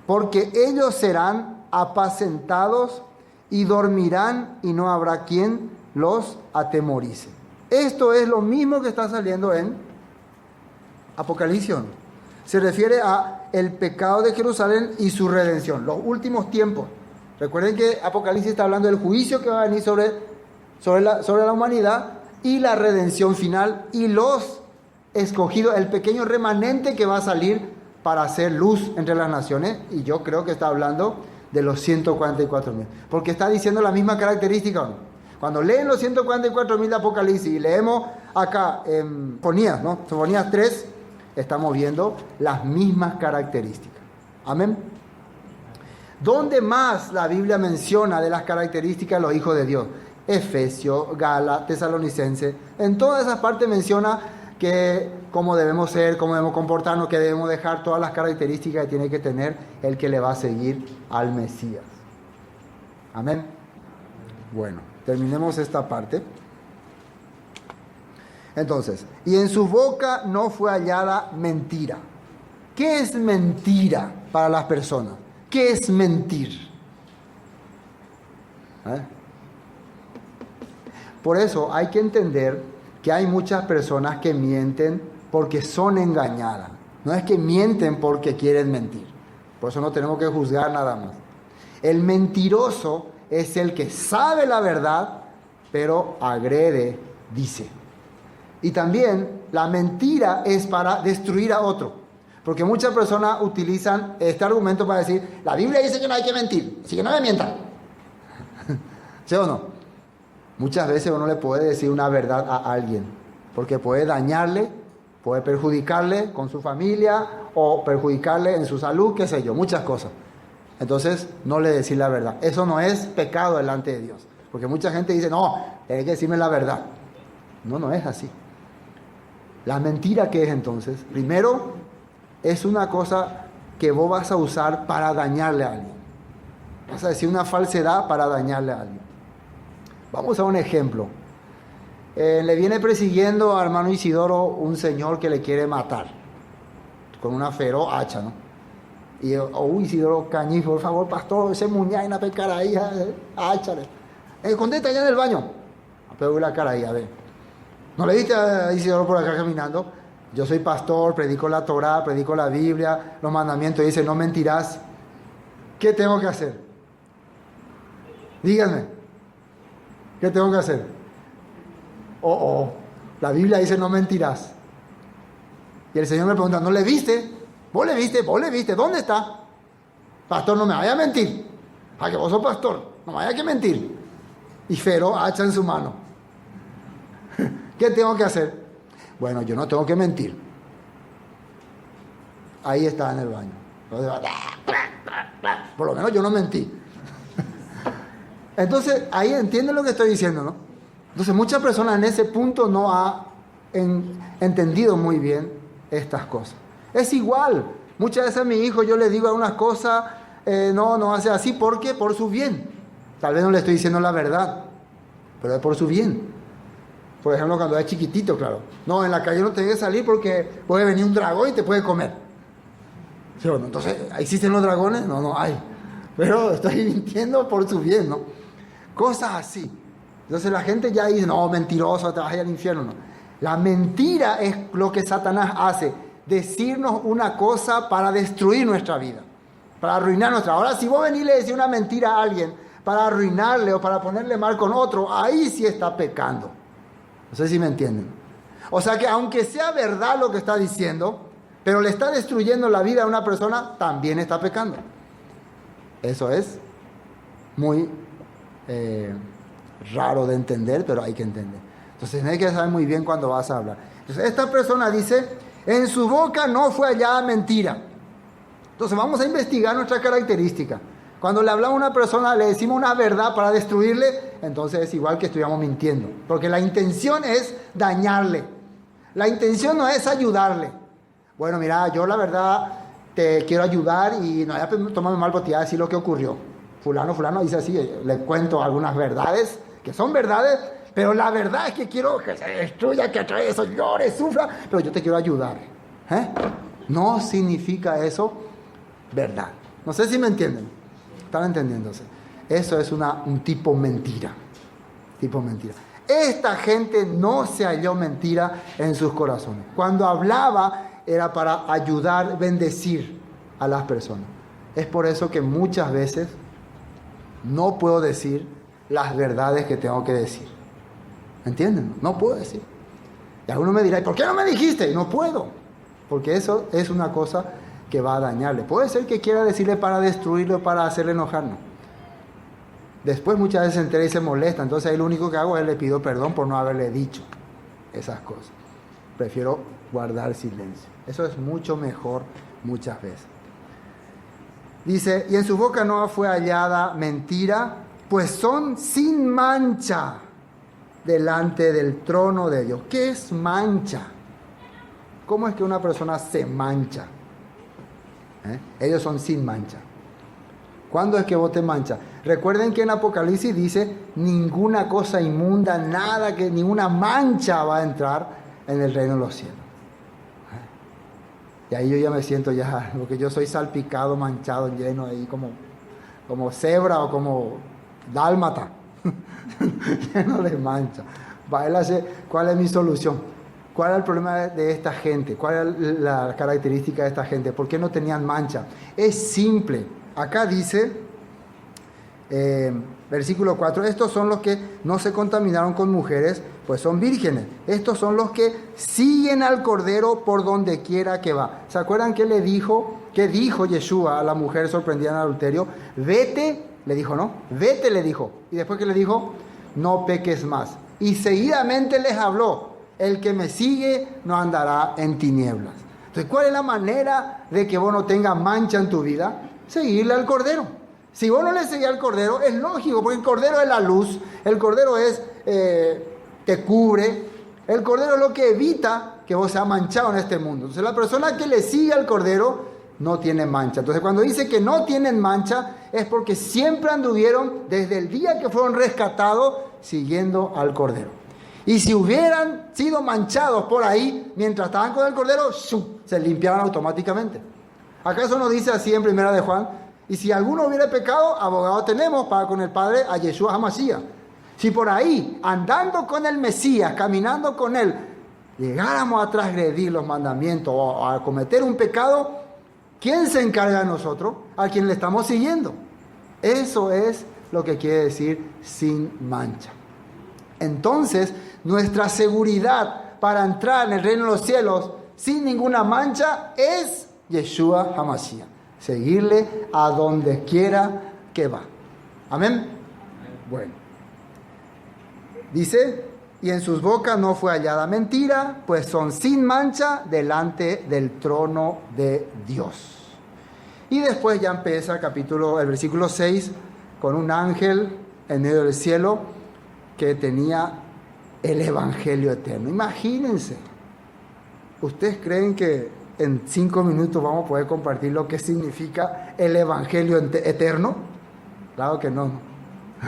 porque ellos serán apacentados y dormirán y no habrá quien los atemorice. Esto es lo mismo que está saliendo en Apocalipsis. Se refiere a el pecado de Jerusalén y su redención, los últimos tiempos. Recuerden que Apocalipsis está hablando del juicio que va a venir sobre la humanidad y la redención final y los escogidos, el pequeño remanente que va a salir para hacer luz entre las naciones. Y yo creo que está hablando de los 144,000, porque está diciendo la misma característica, ¿no? Cuando leen los 144,000 de Apocalipsis y leemos acá en Sofonías, ¿no? Sofonías 3, estamos viendo las mismas características. Amén. ¿Dónde más la Biblia menciona de las características de los hijos de Dios? Efesios, Gálatas, Tesalonicenses. En todas esas partes menciona que cómo debemos ser, cómo debemos comportarnos, que debemos dejar todas las características que tiene que tener el que le va a seguir al Mesías. Amén. Bueno, terminemos esta parte. Entonces, y en su boca no fue hallada mentira. ¿Qué es mentira para las personas? ¿Qué es mentir? Por eso hay que entender que hay muchas personas que mienten porque son engañadas. No es que mienten porque quieren mentir. Por eso no tenemos que juzgar nada más. El mentiroso es el que sabe la verdad, pero agrede, dice. Y también la mentira es para destruir a otro. Porque muchas personas utilizan este argumento para decir, la Biblia dice que no hay que mentir, así que no me mientan. ¿Sí o no? Muchas veces uno le puede decir una verdad a alguien, porque puede dañarle, puede perjudicarle con su familia, o perjudicarle en su salud, qué sé yo, muchas cosas. Entonces, no le decir la verdad. Eso no es pecado delante de Dios. Porque mucha gente dice, no, hay que decirme la verdad. No, no es así. La mentira, ¿qué es entonces? Primero, es una cosa que vos vas a usar para dañarle a alguien. Vas a decir una falsedad para dañarle a alguien. Vamos a un ejemplo. Le viene persiguiendo a hermano Isidoro un señor que le quiere matar con una feroz hacha, ¿no? Y yo, Isidoro Cañí, por favor, pastor, ese muñaina pecar ahí, háchale. Escondete allá en el baño. Pero la cara ahí, a ver. ¿No le viste a Isidoro por acá caminando? Yo soy pastor, predico la Torá, predico la Biblia, los mandamientos, dice, no mentirás. ¿Qué tengo que hacer? Díganme. ¿Qué tengo que hacer? La Biblia dice, no mentirás. Y el Señor me pregunta, ¿no le viste? ¿Vos le viste? ¿Vos le viste? ¿Dónde está? Pastor, no me vaya a mentir. ¿A que vos sos pastor? No me vaya a mentir. Y feroz hacha en su mano. ¿Qué tengo que hacer? Bueno, yo no tengo que mentir. Ahí está en el baño. Por lo menos yo no mentí. Entonces, ahí entienden lo que estoy diciendo, ¿no? Entonces, muchas personas en ese punto no han entendido muy bien estas cosas. Es igual. Muchas veces a mi hijo yo le digo algunas cosas, no hace así, ¿por qué? Por su bien. Tal vez no le estoy diciendo la verdad, pero es por su bien. Por ejemplo, cuando es chiquitito, claro. No, en la calle no te debes salir porque puede venir un dragón y te puede comer. ¿Sí o no? Entonces, ¿existen los dragones? No hay. Pero estoy mintiendo por su bien, ¿no? Cosas así. Entonces la gente ya dice, no, mentiroso, te vas a ir al infierno. No. La mentira es lo que Satanás hace. Decirnos una cosa para destruir nuestra vida. Para arruinar nuestra. Ahora, si vos venís y le decís una mentira a alguien para arruinarle o para ponerle mal con otro, ahí sí está pecando. No sé si me entienden. O sea que aunque sea verdad lo que está diciendo, pero le está destruyendo la vida a una persona, también está pecando. Eso es muy raro de entender, pero hay que entender. Entonces hay que saber muy bien cuando vas a hablar. Entonces esta persona dice, en su boca no fue hallada mentira. Entonces vamos a investigar nuestra característica. Cuando le hablamos a una persona, le decimos una verdad para destruirle, entonces es igual que estuviéramos mintiendo. Porque la intención es dañarle. La intención no es ayudarle. Bueno, mira, yo la verdad te quiero ayudar y no vaya a tomarme mal porque te voy a decir lo que ocurrió. Fulano dice así, le cuento algunas verdades, que son verdades, pero la verdad es que quiero que se destruya, que otra vez llore, sufra, pero yo te quiero ayudar. No significa eso verdad. No sé si me entienden. ¿Están entendiéndose? Eso es un tipo mentira. Tipo mentira. Esta gente no se halló mentira en sus corazones. Cuando hablaba era para ayudar, bendecir a las personas. Es por eso que muchas veces no puedo decir las verdades que tengo que decir. ¿Entienden? No puedo decir. Y alguno me dirá, ¿por qué no me dijiste? No puedo. Porque eso es una cosa que va a dañarle. Puede ser que quiera decirle para destruirlo, para hacerle enojar, no. Después muchas veces se entera y se molesta. Entonces ahí lo único que hago es le pido perdón por no haberle dicho esas cosas. Prefiero guardar silencio. Eso es mucho mejor muchas veces. Dice, y en su boca no fue hallada mentira, pues son sin mancha delante del trono de Dios. ¿Qué es mancha? ¿Cómo es que una persona se mancha? Ellos son sin mancha. ¿Cuándo es que vos te manchas? Recuerden que en Apocalipsis dice, ninguna cosa inmunda, ninguna mancha va a entrar en el reino de los cielos. Y ahí yo ya me siento porque yo soy salpicado, manchado, lleno ahí como cebra o como dálmata, lleno de mancha. ¿Cuál es mi solución? ¿Cuál es el problema de esta gente? ¿Cuál es la característica de esta gente? ¿Por qué no tenían mancha? Es simple. Acá dice, versículo 4, estos son los que no se contaminaron con mujeres, pues son vírgenes. Estos son los que siguen al Cordero por donde quiera que va. ¿Se acuerdan qué dijo Yeshua a la mujer sorprendida en adulterio? Vete, le dijo, ¿no? Vete, le dijo. Y después que le dijo, no peques más. Y seguidamente les habló, el que me sigue no andará en tinieblas. Entonces, ¿cuál es la manera de que vos no tengas mancha en tu vida? Seguirle al Cordero. Si vos no le seguís al Cordero, es lógico, porque el Cordero es la luz, el Cordero te cubre, el Cordero es lo que evita que vos seas manchado en este mundo. Entonces, la persona que le sigue al Cordero no tiene mancha. Entonces, cuando dice que no tienen mancha, es porque siempre anduvieron, desde el día que fueron rescatados, siguiendo al Cordero. Y si hubieran sido manchados por ahí, mientras estaban con el Cordero, se limpiaban automáticamente. ¿Acaso no dice así en Primera de Juan? Y si alguno hubiera pecado, abogado tenemos para con el Padre a Yeshua HaMashiach. Si por ahí, andando con el Mesías, caminando con él, llegáramos a transgredir los mandamientos o a cometer un pecado, ¿quién se encarga de nosotros? A quien le estamos siguiendo. Eso es lo que quiere decir sin mancha. Entonces, nuestra seguridad para entrar en el reino de los cielos sin ninguna mancha es Yeshua HaMashiach. Seguirle a donde quiera que va. Amén. Bueno. Dice, y en sus bocas no fue hallada mentira, pues son sin mancha delante del trono de Dios. Y después ya empieza el versículo 6 con un ángel en medio del cielo que tenía el Evangelio eterno. Imagínense. ¿Ustedes creen que en 5 minutos vamos a poder compartir lo que significa el Evangelio eterno? Claro que no.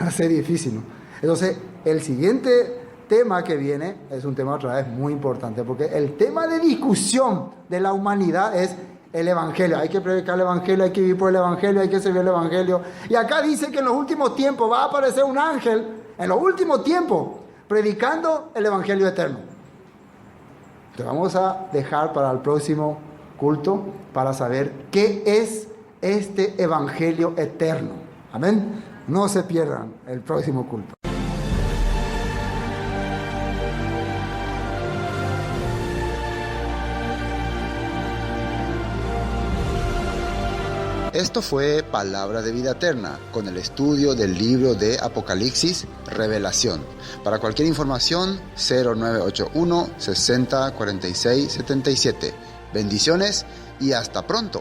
Va a ser difícil, ¿no? Entonces, el siguiente tema que viene es un tema otra vez muy importante, porque el tema de discusión de la humanidad es el Evangelio. Hay que predicar el Evangelio, hay que vivir por el Evangelio, hay que servir el Evangelio. Y acá dice que en los últimos tiempos va a aparecer un ángel, en los últimos tiempos, predicando el Evangelio eterno. Entonces vamos a dejar para el próximo culto para saber qué es este Evangelio eterno. Amén. No se pierdan el próximo culto. Esto fue Palabra de Vida Eterna, con el estudio del libro de Apocalipsis, Revelación. Para cualquier información, 0981 60 46 77. Bendiciones y hasta pronto.